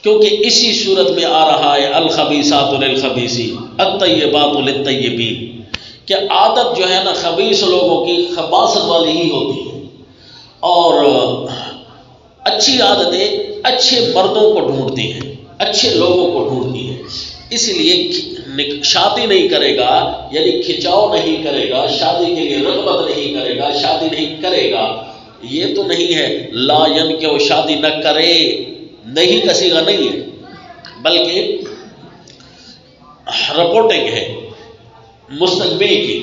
کیونکہ اسی صورت میں آ رہا ہے الخبیثات للخبیثین الطیبات للطیبین، کہ عادت جو ہے نا خبیث لوگوں کی خباثت والی ہی ہوتی ہے، اور اچھی عادتیں اچھے مردوں کو ڈھونڈتی ہیں، اچھے لوگوں کو ڈھونڈتی ہیں. اس لیے شادی نہیں کرے گا یعنی کھچاؤ نہیں کرے گا، شادی کے لیے رغبت نہیں کرے گا، شادی نہیں کرے گا، یہ تو نہیں ہے لا ین کہ وہ شادی نہ کرے، نہیں کا صیغہ نہیں ہے بلکہ رپورٹنگ ہے مستقبل کی.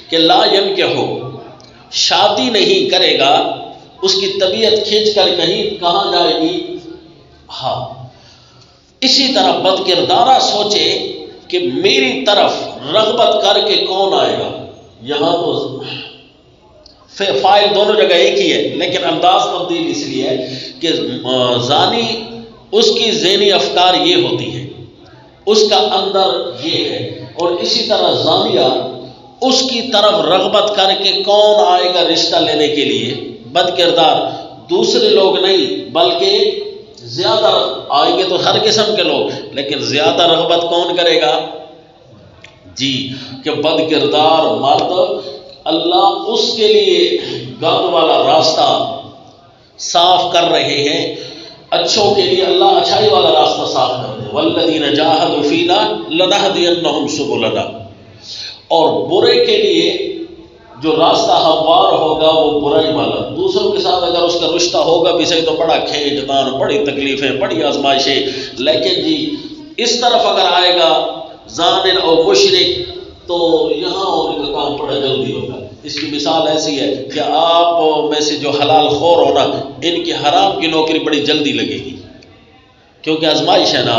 کہ لا ینکحو شادی نہیں کرے گا، اس کی طبیعت کھینچ کر کہاں جائے گی؟ ہاں اسی طرح بد کردارہ سوچے کہ میری طرف رغبت کر کے کون آئے گا، یہاں تو فائل دونوں جگہ ایک ہی ہے لیکن انداز تبدیل اس لیے ہے کہ زانی اس کی ذہنی افکار یہ ہوتی ہے، اس کا اندر یہ ہے، اور اسی طرح زانیہ اس کی طرف رغبت کر کے کون آئے گا رشتہ لینے کے لیے؟ بد کردار، دوسرے لوگ نہیں بلکہ زیادہ آئیں گے تو ہر قسم کے لوگ، لیکن زیادہ رغبت کون کرے گا؟ جی کہ بد کردار مرد اللہ اس کے لیے گند والا راستہ صاف کر رہے ہیں، اچھوں کے لیے اللہ اچھائی والا راستہ صاف کر دے، والذین جاہدوا فینا لنہدینہم سبلنا، اور برے کے لیے جو راستہ ہموار ہوگا وہ برائی والا، دوسروں کے ساتھ اگر اس کا رشتہ ہوگا بھی صحیح تو بڑا کھینچ تان، بڑی تکلیفیں، بڑی آزمائشیں، لیکن جی اس طرف اگر آئے گا زانن اور مشرک تو یہاں ان کا کام بڑا جلدی ہوگا۔ اس کی مثال ایسی ہے کہ آپ میں سے جو حلال خور ہونا، ان کی حرام کی نوکری بڑی جلدی لگے گی کیونکہ آزمائش ہے نا،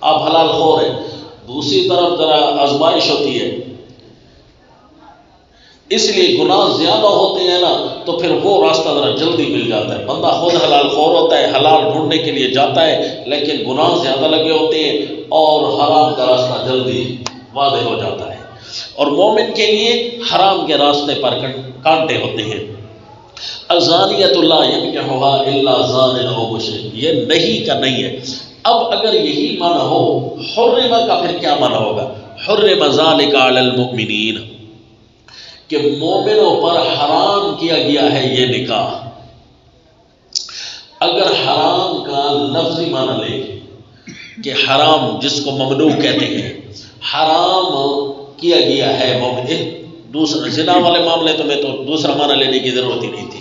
آپ حلال خور ہیں، دوسری طرف ذرا آزمائش ہوتی ہے، اس لیے گناہ زیادہ ہوتے ہیں نا تو پھر وہ راستہ ذرا جلدی مل جاتا ہے، بندہ خود حلال خور ہوتا ہے، حلال ڈھونڈنے کے لیے جاتا ہے لیکن گناہ زیادہ لگے ہوتے ہیں اور حرام کا راستہ جلدی واضح ہو جاتا ہے، اور مومن کے لیے حرام کے راستے پر کانٹے ہوتے ہیں۔ الزانیۃ لا ینکحھا الا زان او مشرک، یہ نہیں کا نہیں ہے۔ اب اگر یہی معنی ہو حرم کا، پھر کیا معنی ہوگا؟ حرم ذالک علی المؤمنین، کہ مومنوں پر حرام کیا گیا ہے یہ نکاح۔ اگر حرام کا لفظی معنی لے کہ حرام جس کو ممنوع کہتے ہیں، حرام کیا گیا ہے مومن، دوسرا زنا والے معاملے تو میں تو دوسرا معنی لینے کی ضرورت ہی نہیں تھی،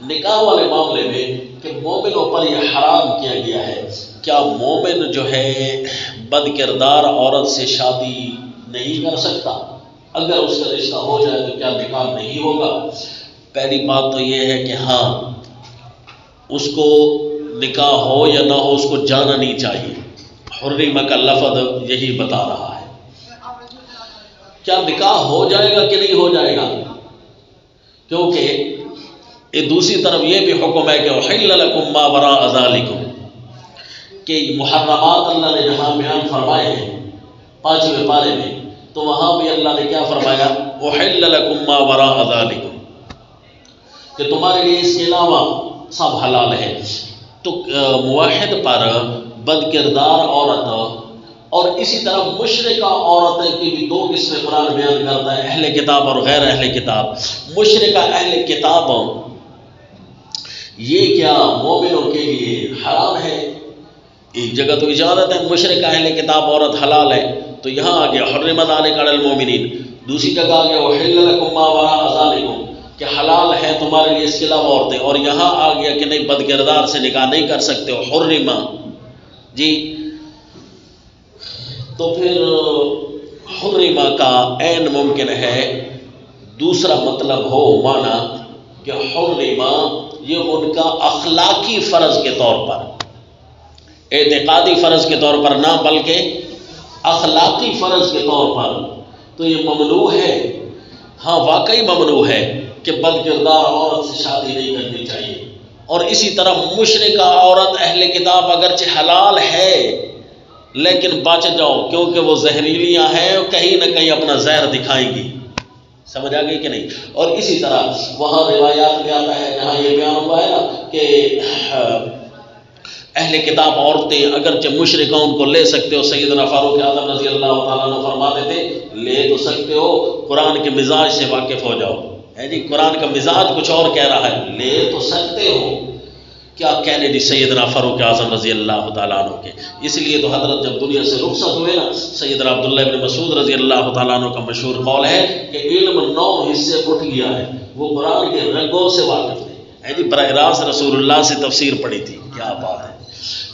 نکاح والے معاملے میں کہ مومنوں پر یہ حرام کیا گیا ہے، کیا مومن جو ہے بد کردار عورت سے شادی نہیں کر سکتا؟ اگر اس کا رشتہ ہو جائے تو کیا نکاح نہیں ہوگا؟ پہلی بات تو یہ ہے کہ ہاں اس کو نکاح ہو یا نہ ہو اس کو جانا نہیں چاہیے، حرم کا لفظ یہی بتا رہا ہے۔ کیا نکاح ہو جائے گا کہ نہیں ہو جائے گا؟ کیونکہ دوسری طرف یہ بھی حکم ہے کہ احل لکم ما وراء ذالکم، کہ محرمات اللہ نے جہاں بیان فرمائے ہیں 5ویں پارے میں، تو وہاں بھی اللہ نے کیا فرمایا؟ احل لکم ما وراء ذالکم، کہ تمہارے لیے اس کے علاوہ سب حلال ہے۔ تو موحد پر بد کردار عورت اور اسی طرح مشرکہ عورت کی بھی 2 قسمیں قرآن بیان کرتا ہے، اہل کتاب اور غیر اہل کتاب۔ مشرکہ اہل کتاب یہ کیا مومنوں کے لیے حرام ہے؟ ایک جگہ تو اجازت ہے مشرکہ اہل کتاب عورت حلال ہے، تو یہاں آ گیا حرم ذالک علی المؤمنین، دوسری جگہ آ گیا احل لکم ما وراء ذالکم، کہ حلال ہے تمہارے لیے اس کے علاوہ عورتیں، اور یہاں آ گیا کہ نہیں بد کردار سے نکاح نہیں کر سکتے ہو، حرم جی۔ تو پھر حرم کا عین ممکن ہے دوسرا مطلب ہو معنی کہ حرم یہ ان کا اخلاقی فرض کے طور پر، اعتقادی فرض کے طور پر نہ بلکہ اخلاقی فرض کے طور پر، تو یہ ممنوع ہے، ہاں واقعی ممنوع ہے کہ بد کردار عورت سے شادی نہیں کرنی چاہیے، اور اسی طرح مشرکہ عورت اہل کتاب اگرچہ حلال ہے لیکن بچ جاؤ کیونکہ وہ زہریلیاں ہیں، کہیں نہ کہیں اپنا زہر دکھائیں گی، سمجھ آ گئی کہ نہیں؟ اور اسی طرح وہاں روایات میں آتا ہے جہاں یہ بیان ہوا ہے نا کہ اہل کتاب عورتیں اگرچہ مشرکہ ان کو لے سکتے ہو، سیدنا فاروق اعظم رضی اللہ تعالیٰ عنہ فرماتے تھے لے تو سکتے ہو، قرآن کے مزاج سے واقف ہو جاؤ، ہے جی قرآن کا مزاج کچھ اور کہہ رہا ہے، لے تو سکتے ہو، کیا کہنے دی سیدنا فاروق اعظم رضی اللہ تعالیٰ عنہ کے۔ اس لیے تو حضرت جب دنیا سے رخصت ہوئے نا، سیدنا عبداللہ ابن مسعود رضی اللہ تعالیٰ عنہ کا مشہور قول ہے کہ علم 9 حصے اٹھ گیا ہے، وہ قرآن کے رنگوں سے واقف تھے، ہے جی براہ راست رسول اللہ سے تفسیر پڑھی تھی، کیا بات ہے۔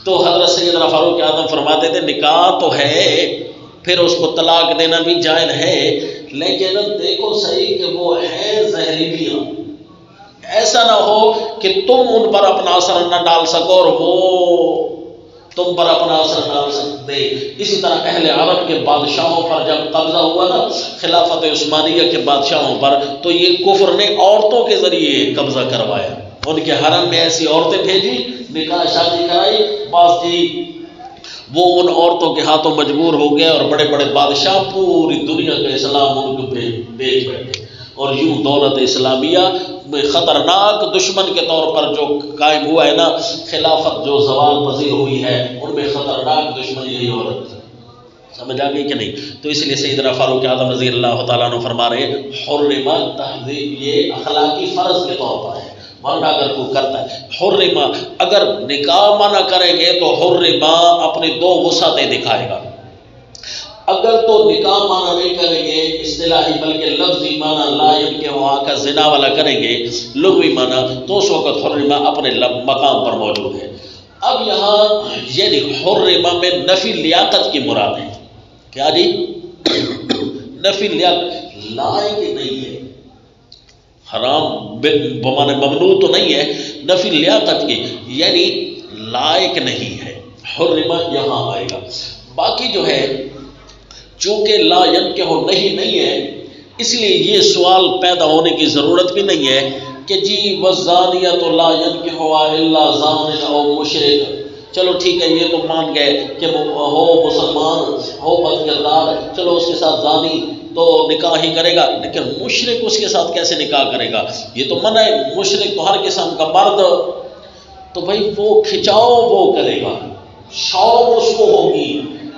تو حضرت سیدنا فاروق اعظم فرماتے تھے نکاح تو ہے، پھر اس کو طلاق دینا بھی جائز ہے، لیکن دیکھو صحیح کہ وہ ہیں زہریلیاں، ایسا نہ ہو کہ تم ان پر اپنا اثر نہ ڈال سکو اور وہ تم پر اپنا اثر ڈال سکتے۔ اسی طرح اہل عرب کے بادشاہوں پر جب قبضہ ہوا نا خلافت عثمانیہ کے بادشاہوں پر، تو یہ کفر نے عورتوں کے ذریعے قبضہ کروایا، ان کے حرم میں ایسی عورتیں بھیجی، نکاح شادی کرائی، بس جی وہ ان عورتوں کے ہاتھوں مجبور ہو گئے اور بڑے بڑے بادشاہ پوری دنیا کا اسلام ان کو بیچ بیٹھے، اور یوں دولت اسلامیہ میں خطرناک دشمن کے طور پر جو قائم ہوا ہے نا، خلافت جو زوال پذیر ہوئی ہے، ان میں خطرناک دشمن یہی عورت ہے۔ سمجھ آ گئی کہ نہیں؟ تو اس لیے سیدنا فاروق اعظم رضی اللہ تعالیٰ عنہ فرما رہے حرمت تہذیب، یہ اخلاقی فرض کے طور پر ہے، ورنہ اگر کوئی کرتا ہے حرما، اگر نکاح منع کریں گے تو حرما اپنی دو وسعتیں دکھائے گا، اگر تو نکاح معنی نہیں کریں گے اصطلاحی بلکہ لفظی معنی لا ينکح وہاں کا زنا والا کریں گے لغوی معنی، تو اس وقت حرمہ اپنے مقام پر موجود ہے۔ اب یہاں یعنی حرمہ میں نفی لیاقت کی مراد ہے، کیا جی؟ نفی لیاقت، لائق نہیں ہے، حرام بمانے ممنوع تو نہیں ہے، نفی لیاقت کی یعنی لائق نہیں ہے، حرمہ یہاں آئے گا۔ باقی جو ہے چونکہ لا ينکح نہیں ہے، اس لیے یہ سوال پیدا ہونے کی ضرورت بھی نہیں ہے کہ جی والزانیۃ لا ينکحها الا زان او مشرک، چلو ٹھیک ہے یہ تو مان گئے کہ وہ ہو مسلمان ہو بد کردار، چلو اس کے ساتھ زانی تو نکاح ہی کرے گا، لیکن مشرک اس کے ساتھ کیسے نکاح کرے گا؟ یہ تو منع ہے، مشرک تو ہر قسم کا مرد، تو بھائی وہ کھچاؤ وہ کرے گا، شوق اس کو ہوگی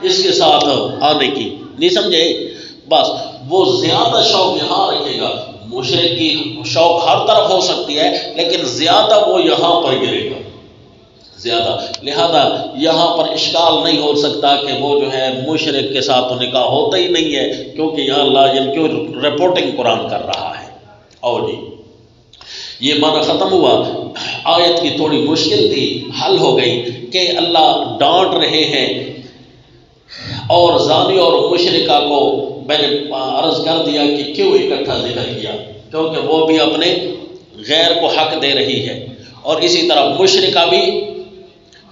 اس کے ساتھ آنے کی، نہیں سمجھے؟ بس وہ زیادہ شوق یہاں رکھے گا، مشرک کی شوق ہر طرف ہو سکتی ہے لیکن زیادہ وہ یہاں پر گرے گا زیادہ، لہذا یہاں پر اشکال نہیں ہو سکتا کہ وہ جو ہے مشرک کے ساتھ تو نکاح ہوتا ہی نہیں ہے، کیونکہ یہاں لا کیوں رپورٹنگ قرآن کر رہا ہے۔ اور جی یہ معنی ختم ہوا، آیت کی تھوڑی مشکل تھی، حل ہو گئی کہ اللہ ڈانٹ رہے ہیں، اور زانی اور مشرکہ کو میں نے عرض کر دیا کہ کیوں اکٹھا ذکر کیا، کیونکہ وہ بھی اپنے غیر کو حق دے رہی ہے، اور اسی طرح مشرکہ بھی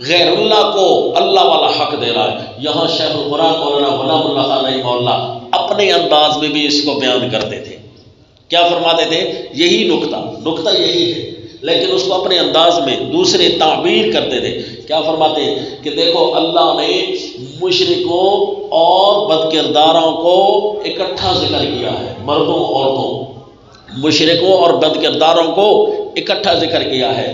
غیر اللہ کو اللہ والا حق دے رہا ہے۔ یہاں شیخ القرآن مولانا غلام اللہ خان رحمہ اللہ اپنے انداز میں بھی اس کو بیان کرتے تھے، کیا فرماتے تھے؟ یہی نقطہ یہی ہے، لیکن اس کو اپنے انداز میں دوسرے تعبیر کرتے تھے۔ کیا فرماتے ہیں کہ دیکھو اللہ نے مشرکوں اور بد کرداروں کو اکٹھا ذکر کیا ہے، مردوں عورتوں، مشرکوں اور بد کرداروں کو اکٹھا ذکر کیا ہے،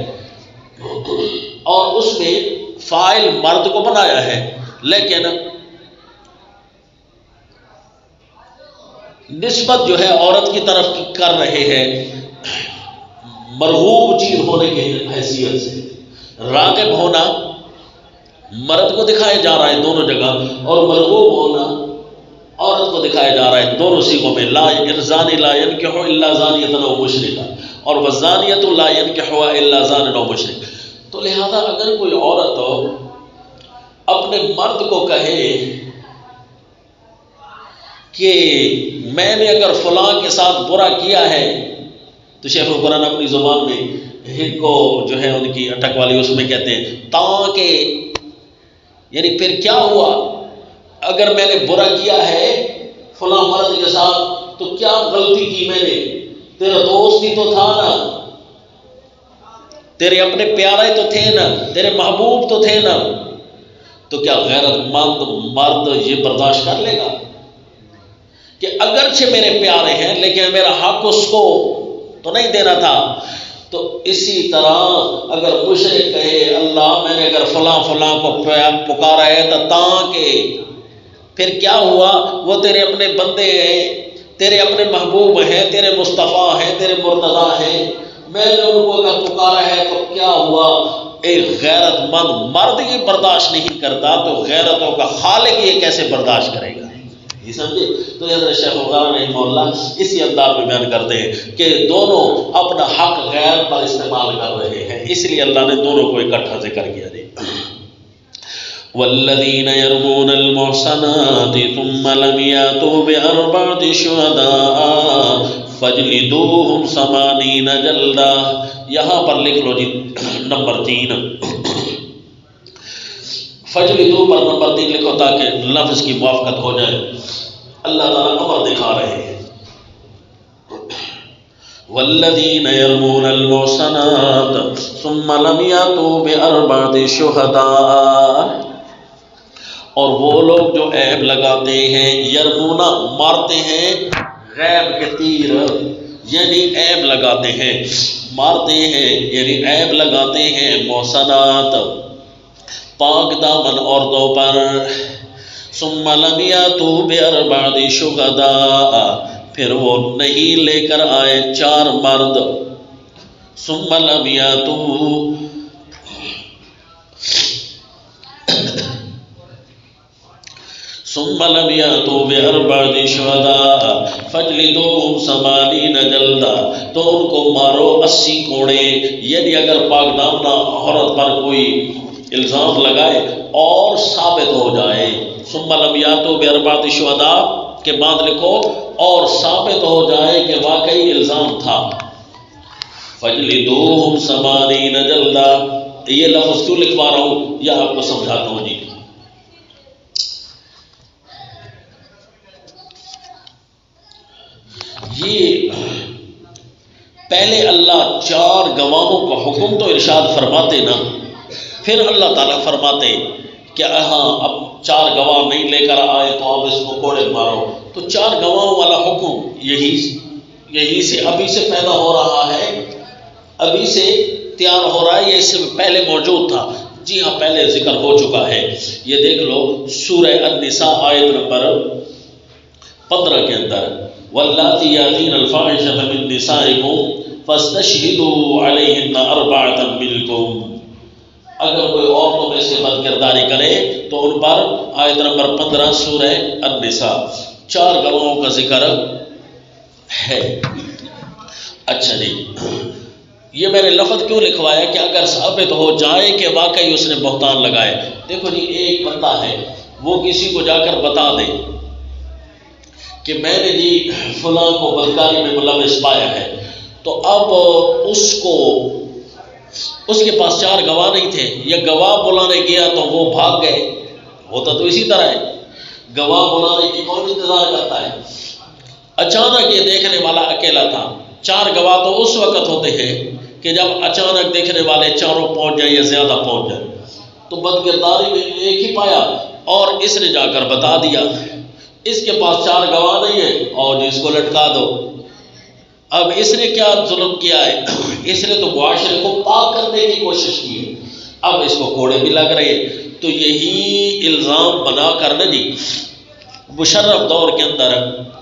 اور اس میں فاعل مرد کو بنایا ہے، لیکن نسبت جو ہے عورت کی طرف کر رہے ہیں مرغوب چیز ہونے کی حیثیت سے، راغب ہونا مرد کو دکھایا جا رہا ہے دونوں جگہ، اور مرغوب ہونا عورت کو دکھایا جا رہا ہے دونوں صیغوں میں، لا زانی لا ينکح الا زانیۃ او مشرکہ، اور والزانیۃ لا ينکحها الا زان او مشرک۔ تو لہذا اگر کوئی عورت اپنے مرد کو کہے کہ میں نے اگر فلاں کے ساتھ برا کیا ہے، تو شیخ القرآن اپنی زبان میں ہند کو جو ہے ان کی اٹک والی اس میں کہتے ہیں تاکہ، یعنی پھر کیا ہوا اگر میں نے برا کیا ہے فلاں مرد کے ساتھ تو کیا غلطی کی میں نے؟ تیرا دوست ہی تو تھا نا، تیرے اپنے پیارے تو تھے نا، تیرے محبوب تو تھے نا، تو کیا غیرت مند مرد یہ برداشت کر لے گا کہ اگرچہ میرے پیارے ہیں لیکن میرا حق اس کو تو نہیں دینا تھا؟ تو اسی طرح اگر مشرک کہے اللہ میں نے اگر فلاں فلاں کو پکارا ہے تو تاکہ، پھر کیا ہوا؟ وہ تیرے اپنے بندے ہیں، تیرے اپنے محبوب ہیں، تیرے مصطفیٰ ہیں، تیرے مرتضیٰ ہیں، میں نے ان کو اگر پکارا ہے تو کیا ہوا؟ ایک غیرت مند مرد یہ برداشت نہیں کرتا تو غیرتوں کا خالق یہ کیسے برداشت کرے گا؟ یہ سمجھے؟ تو حضرت شیخ القرآن رحمہ اللہ اسی انداز میں بیان کرتے ہیں کہ دونوں اپنا حق غیر پر استعمال کر رہے ہیں، اس لیے اللہ نے دونوں کو اکٹھا ذکر کیا۔ والذین یرمون المحصنات ثم لم یاتوا بأربعة شہداء فاجلدوہم 80 جلدہ. یہاں پر لکھ لو جی نمبر 3، فجلدو پر نمبر 3 لکھو تاکہ لفظ کی موافقت ہو جائے. اللہ تعالیٰ امر دکھا رہے ہیں والذین یرمون المحصنات ثم لم یاتوا بأربعة شہداء، اور وہ لوگ جو عیب لگاتے ہیں، یرمونا مارتے ہیں غیب کے تیر، یعنی عیب لگاتے ہیں، مارتے ہیں یعنی عیب لگاتے ہیں محصنات پاک دامن عورتوں پر. ثم لم یاتوا بأربعة شہداء، پھر وہ نہیں لے کر آئے 4 مرد. ثم لم یاتوا ثم لم یاتوا بأربعة شہداء فاجلدوہم 80 جلدہ، تو ان کو مارو 80 کوڑے. یعنی اگر پاک دامنہ عورت پر کوئی الزام لگائے اور ثابت ہو جائے، ثم لم یاتوا بأربعة شہداء کے بعد لکھو اور ثابت ہو جائے کہ واقعی الزام تھا. فاجلدوہم 80 جلدہ. یہ لفظ کیوں لکھوا رہا ہوں یہ آپ کو سمجھاتا ہوں جی. یہ پہلے اللہ 4 گواہوں کا حکم تو ارشاد فرماتے نا، پھر اللہ تعالیٰ فرماتے کہ ہاں اب 4 گواہ نہیں لے کر آئے تو اب اس کو کوڑے مارو. تو 4 گواہوں والا حکم یہی سے ابھی سے پیدا ہو رہا ہے، ابھی سے تیار ہو رہا ہے، یہ اس سے پہلے موجود تھا. جی ہاں پہلے ذکر ہو چکا ہے. یہ دیکھ لو سورہ النساء آیت نمبر 15 کے اندر، واللاتی یاتین الفاحشۃ من نسائکم فاستشہدوا علیہن 4 منکم. اگر کوئی عورتوں میں سے بد کرداری کرے تو ان پر آیت نمبر 15 سورہ النساء 4 گواہوں کا ذکر ہے. اچھا جی، یہ میں نے لفظ کیوں لکھوایا کہ اگر ثابت ہو جائے کہ واقعی اس نے بہتان لگائے. دیکھو جی ایک بندہ ہے وہ کسی کو جا کر بتا دے کہ میں نے جی فلاں کو بدکاری میں ملوث پایا ہے، تو اب اس کے پاس 4 گواہ نہیں تھے، یا گواہ بلانے گیا تو وہ بھاگ گئے. ہوتا تو اسی طرح ہے، گواہ بلانے کی کون انتظار کرتا ہے. اچانک یہ دیکھنے والا اکیلا تھا. 4 گواہ تو اس وقت ہوتے ہیں کہ جب اچانک دیکھنے والے 4 پہنچ جائیں یا زیادہ پہنچ جائیں. تو بدکرداری میں ایک ہی پایا اور اس نے جا کر بتا دیا. اس کے پاس 4 گواہ نہیں ہیں اور جس کو لٹکا دو. اب اس نے کیا ظلم کیا ہے، اس نے تو معاشرے کو پاک کرنے کی کوشش کی ہے. اب اس کو کوڑے بھی لگ رہے ہیں. تو یہی الزام بنا کر نا جی مشرف دور کے اندر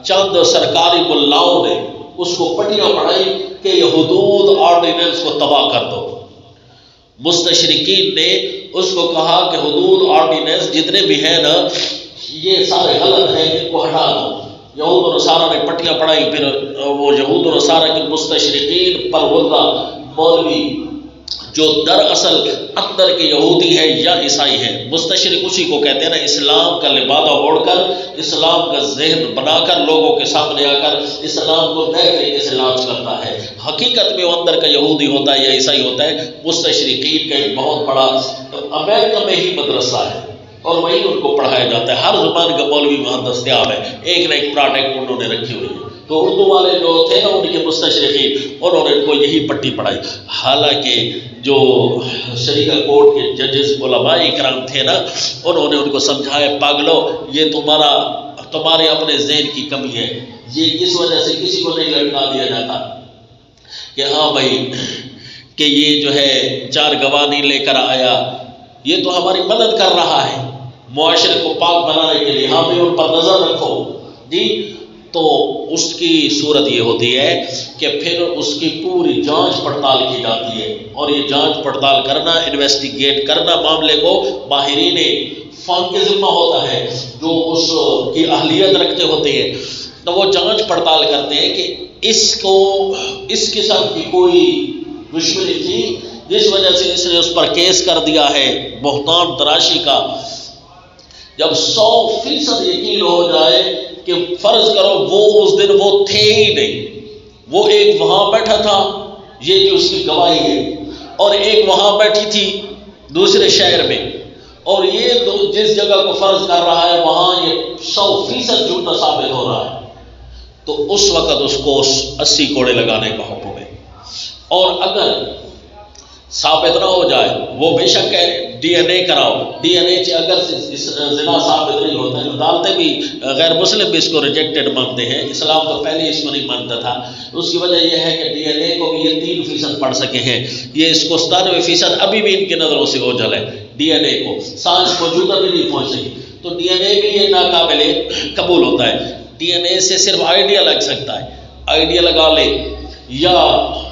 چند سرکاری ملاؤں نے اس کو پٹیاں پڑھائی کہ یہ حدود آرڈیننس کو تباہ کر دو. مستشرقین نے اس کو کہا کہ حدود آرڈیننس جتنے بھی ہیں نا یہ سارے غلط ہیں، ان کو ہٹا دو. یہود و نصارہ نے پٹیاں پڑھائی. پھر وہ یہود و نصارہ کے مستشرقین پروردہ مولوی جو دراصل اندر کے یہودی ہیں یا عیسائی ہیں، مستشرق اسی کو کہتے ہیں نا، اسلام کا لبادہ اوڑھ کر اسلام کا ذہن بنا کر لوگوں کے سامنے آ کر اسلام کو نئے طریقے سے لانچ کرتا ہے. حقیقت میں وہ اندر کا یہودی ہوتا ہے یا عیسائی ہوتا ہے. مستشرقین کا ایک بہت بڑا امریکہ میں ہی مدرسہ ہے اور وہیں ان کو پڑھایا جاتا ہے. ہر زبان کا مولوی وہاں دستیاب ہے. ایک نہ ایک پروڈکٹ انہوں نے رکھی ہوئی ہے. تو اردو والے جو تھے نا ان کے مستشرقین انہوں نے ان کو یہی پٹی پڑھائی. حالانکہ جو شریعہ کورٹ کے ججز علماء کرام تھے نا انہوں نے ان کو سمجھایا پاگلو یہ تمہارے اپنے ذہن کی کمی ہے. یہ اس وجہ سے کسی کو نہیں لٹکا دیا جاتا کہ ہاں بھائی کہ یہ جو ہے 4 گواہ نہیں لے کر آیا، یہ تو ہماری مدد کر رہا ہے معاشرے کو پاک بنانے کے لیے. ہاں بھی ان پر نظر رکھو جی. تو اس کی صورت یہ ہوتی ہے کہ پھر اس کی پوری جانچ پڑتال کی جاتی ہے اور یہ جانچ پڑتال کرنا، انویسٹیگیٹ کرنا معاملے کو ماہرین فن کے ذمہ ہوتا ہے جو اس کی اہلیت رکھتے ہوتے ہیں. تو وہ جانچ پڑتال کرتے ہیں کہ اس کو اس قسم کی کوئی دشمنی تھی جس وجہ سے اس نے اس پر کیس کر دیا ہے بہتان تراشی کا، جب 100% یقین ہو جائے کہ فرض کرو وہ اس دن وہ تھے ہی نہیں، وہ ایک وہاں بیٹھا تھا، یہ کہ اس کی گواہی ہے، اور ایک وہاں بیٹھی تھی دوسرے شہر میں، اور یہ جس جگہ کو فرض کر رہا ہے وہاں یہ 100% جھوٹا ثابت ہو رہا ہے، تو اس وقت اس کو 80 کوڑے لگانے کا حکم ہے۔ اور اگر ثابت نہ ہو جائے، وہ بے شک ہے ڈی این اے کراؤ، ڈی این اے اگر زنا ثابت نہیں ہوتا ہے، عدالتیں بھی غیر مسلم بھی اس کو ریجیکٹڈ مانتے ہیں، اسلام تو پہلے اس کو نہیں مانتا تھا۔ اس کی وجہ یہ ہے کہ ڈی این اے کو بھی یہ 3% پڑھ سکے ہیں، یہ اس کو 97% ابھی بھی ان کی نظروں سے اوجھل ہے۔ ڈی این اے کو سائنس موجودہ بھی نہیں پہنچ سکی، تو ڈی این اے بھی یہ ناقابل قبول ہوتا ہے۔ ڈی این اے سے صرف آئیڈیا لگ سکتا ہے، آئیڈیا لگا لے، یا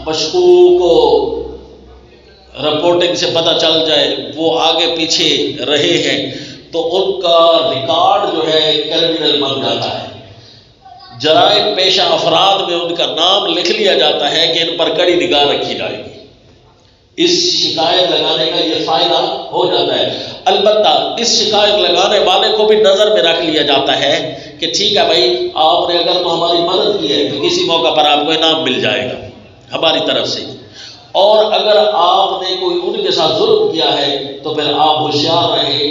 مشکوک کو رپورٹنگ سے پتہ چل جائے وہ آگے پیچھے رہے ہیں، تو ان کا ریکارڈ جو ہے کرمنل بن جاتا ہے، جرائم پیشہ افراد میں ان کا نام لکھ لیا جاتا ہے کہ ان پر کڑی نگاہ رکھی جائے گی۔ اس شکایت لگانے کا یہ فائدہ ہو جاتا ہے۔ البتہ اس شکایت لگانے والے کو بھی نظر میں رکھ لیا جاتا ہے کہ ٹھیک ہے بھائی، آپ نے اگر تو ہماری مدد کی ہے تو کسی موقع پر آپ کو انعام مل جائے گا ہماری طرف سے، اور اگر آپ نے کوئی ان کے ساتھ ظلم کیا ہے تو پھر آپ ہوشیار رہیں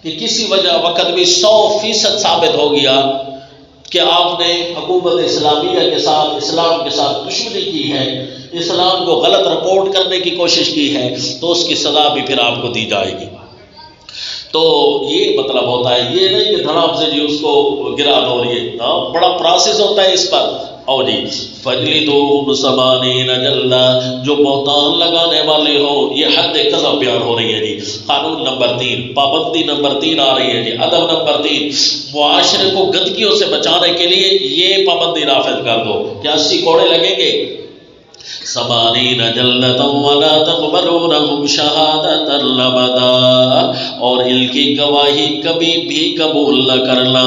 کہ کسی وجہ وقت بھی 100% ثابت ہو گیا کہ آپ نے حکومت اسلامیہ کے ساتھ، اسلام کے ساتھ دشمنی کی ہے، اسلام کو غلط رپورٹ کرنے کی کوشش کی ہے، تو اس کی سزا بھی پھر آپ کو دی جائے گی۔ تو یہ مطلب ہوتا ہے، یہ نہیں کہ دھڑام سے جی اس کو گرا دو، یہ بڑا پروسیس ہوتا ہے اس پر۔ اور جی فجلدوہم 80 جلدہ، جو بہتان لگانے والے ہوں، یہ حد قذف بیان ہو رہی ہے جی۔ قانون نمبر 3، پابندی نمبر 3 آ رہی ہے جی، ادب نمبر 3، معاشرے کو گندگیوں سے بچانے کے لیے یہ پابندی نافذ کر دو کہ 80 کوڑے لگیں گے۔ 80 جلدۃ ولا تقبلونہم شہادۃ ابدا، اور ان کی گواہی کبھی بھی قبول نہ کرنا۔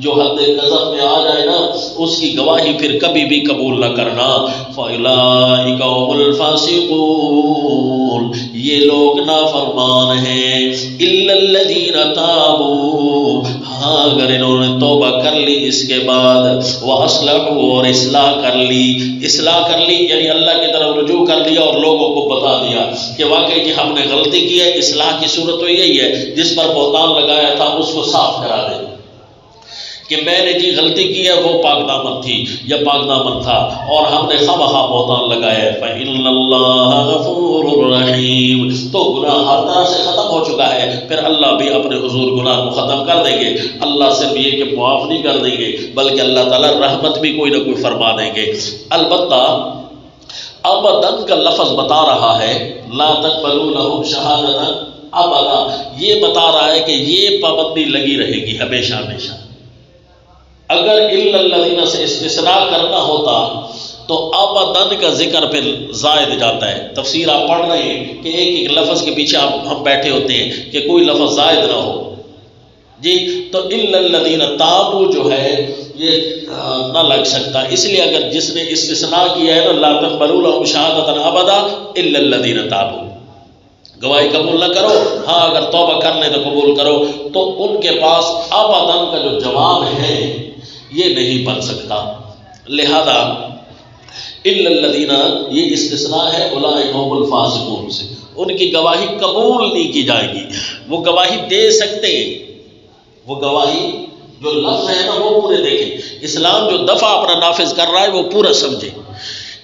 جو حد قذف میں آ جائے نا، اس کی گواہی پھر کبھی بھی قبول نہ کرنا۔ فَأُولَٰئِکَ هُمُ الْفَاسِقُونَ، یہ لوگ نافرمان ہیں۔ إِلَّا الَّذِينَ تَابُوا، ہاں اگر انہوں نے توبہ کر لی اس کے بعد، وَأَصْلَحُوا، اور اصلاح کر لی، اصلاح کر لی یعنی اللہ کی طرف رجوع کر لیا اور لوگوں کو بتا دیا کہ واقعی جی ہم نے غلطی کی ہے۔ اصلاح کی صورت تو یہی ہے، جس پر بہتان لگایا تھا اس کو صاف کرا دے کہ میں نے جی غلطی کی ہے، وہ پاک دامن تھی یا پاک دامن تھا اور ہم نے خواہاں بہتان لگایا ہے۔ فَإِنَّ اللَّهَ غَفُورٌ رَحِيمٌ، تو گناہ ہر طرح سے ختم ہو چکا ہے، پھر اللہ بھی اپنے حضور گناہ کو ختم کر دیں گے۔ اللہ صرف یہ کہ معاف نہیں کر دیں گے، بلکہ اللہ تعالیٰ رحمت بھی کوئی نہ کوئی فرما دیں گے۔ البتہ ابداً کا لفظ بتا رہا ہے، لا تقبلوا لہم شہادۃ ابدا، یہ بتا رہا ہے کہ یہ پابندی لگی رہے گی ہمیشہ ہمیشہ۔ اگر الا الذین سے استثناء کرنا ہوتا تو ابداً کا ذکر پھر زائد جاتا ہے۔ تفسیر آپ پڑھ رہے ہیں کہ ایک ایک لفظ کے پیچھے ہم بیٹھے ہوتے ہیں کہ کوئی لفظ زائد نہ ہو جی، تو الا الذین تابوا جو ہے یہ نہ لگ سکتا، اس لیے اگر جس نے استثناء کیا ہے نا، لا تقبلوا لہم شہادۃ ابدا الا الذین تابوا، گواہی قبول نہ کرو، ہاں اگر توبہ کر لیں تو قبول کرو، تو ان کے پاس ابداً کا جو جواب ہے یہ نہیں بن سکتا۔ لہذا الا الذین، یہ استثناء ہے اولئک هم الفاسقون سے، ان کی گواہی قبول نہیں کی جائے گی۔ وہ گواہی دے سکتے ہیں، وہ گواہی جو لفظ ہے نا وہ پورے دیکھیں، اسلام جو دفعہ اپنا نافذ کر رہا ہے وہ پورا سمجھے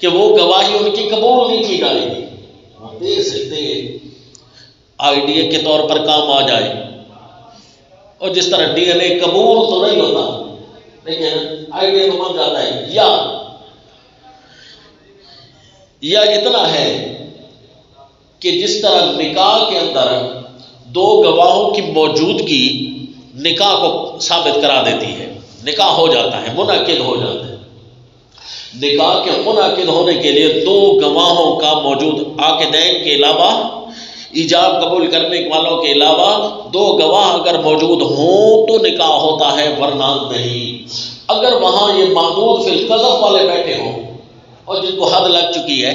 کہ وہ گواہی ان کی قبول نہیں کی جائے گی۔ وہ دے سکتے ہیں، آئیڈیا کے طور پر کام آ جائے، اور جس طرح ڈی این اے قبول تو نہیں ہوتا لیکن آئیڈیا تو بن جاتا ہے۔ یا اتنا ہے کہ جس طرح نکاح کے اندر دو گواہوں کی موجودگی نکاح کو ثابت کرا دیتی ہے، نکاح ہو جاتا ہے، منعقد ہو جاتا ہے۔ نکاح کے منعقد ہونے کے لیے دو گواہوں کا موجود، عاقدین کے علاوہ، ایجاب قبول کرنے والوں کے علاوہ دو گواہ اگر موجود ہوں تو نکاح ہوتا ہے، ورنہ نہیں۔ اگر وہاں یہ معدود فی القذف والے بیٹھے ہوں اور جن کو حد لگ چکی ہے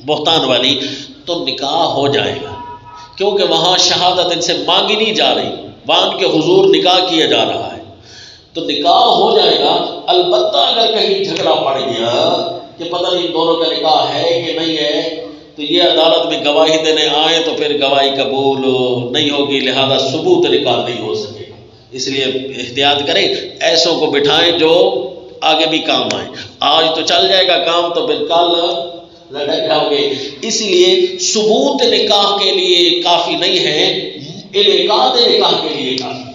بہتان والی، تو نکاح ہو جائے گا، کیونکہ وہاں شہادت ان سے مانگی نہیں جا رہی، وہاں ان کے حضور نکاح کیا جا رہا ہے، تو نکاح ہو جائے گا۔ البتہ اگر کہیں جھگڑا پڑ گیا کہ پتہ نہیں دونوں کا نکاح ہے کہ نہیں ہے، تو یہ عدالت میں گواہی دینے آئے تو پھر گواہی قبول نہیں ہوگی، لہذا ثبوت نکاح نہیں ہو سکے گا۔ اس لیے احتیاط کریں، ایسوں کو بٹھائیں جو آگے بھی کام آئے۔ آج تو چل جائے گا کام تو پھر کل لڑک جاؤ گے۔ اس لیے ثبوت نکاح کے لیے کافی نہیں ہے، انعقاد نکاح کے لیے کافی ہے،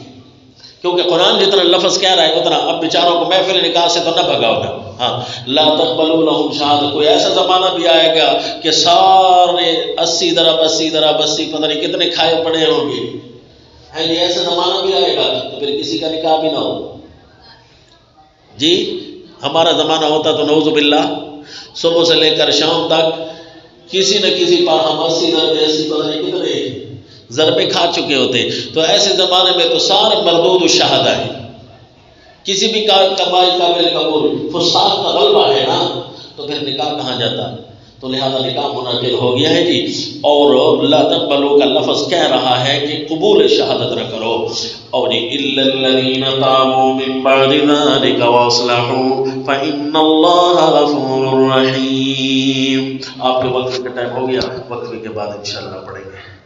کیونکہ قرآن جتنا لفظ کہہ رہا ہے اتنا اب بیچاروں کو محفل نکاح سے تو نہ بھگاؤ نا۔ ہاں، لا تقبلوا لهم شہادۃ، کوئی ایسا زمانہ بھی آئے گا کہ سارے 80 درب 80 درب 80 پتہ نہیں کتنے کھائے پڑے ہوں گے، ہے یہ ایسا زمانہ بھی آئے گا تو پھر کسی کا نکاح بھی نہ ہو۔ جی ہمارا زمانہ ہوتا تو نعوذ باللہ صبح سے لے کر شام تک کسی نہ کسی پر ہم 80 درب 80 پتہ نہیں کتنے ضربے کھا چکے ہوتے، تو ایسے زمانے میں تو سارے مردود الشہادہ ہیں، کسی بھی کمائی قابل قبول فساق کا غلبہ ہے نا، تو پھر نکاح کہاں جاتا ہے؟ تو لہذا نکاح منعقد ہو گیا ہے جی، اور لا تقبلوا کا لفظ کہہ رہا ہے کہ قبول شہادت نہ کرو، اور جی الا الذین تابوا من بعد ذلک واصلحوا فإن اللہ غفور رحیم۔ آپ کے وقت کا ٹائم ہو گیا، وقت کے بعد انشاءاللہ پڑھیں گے۔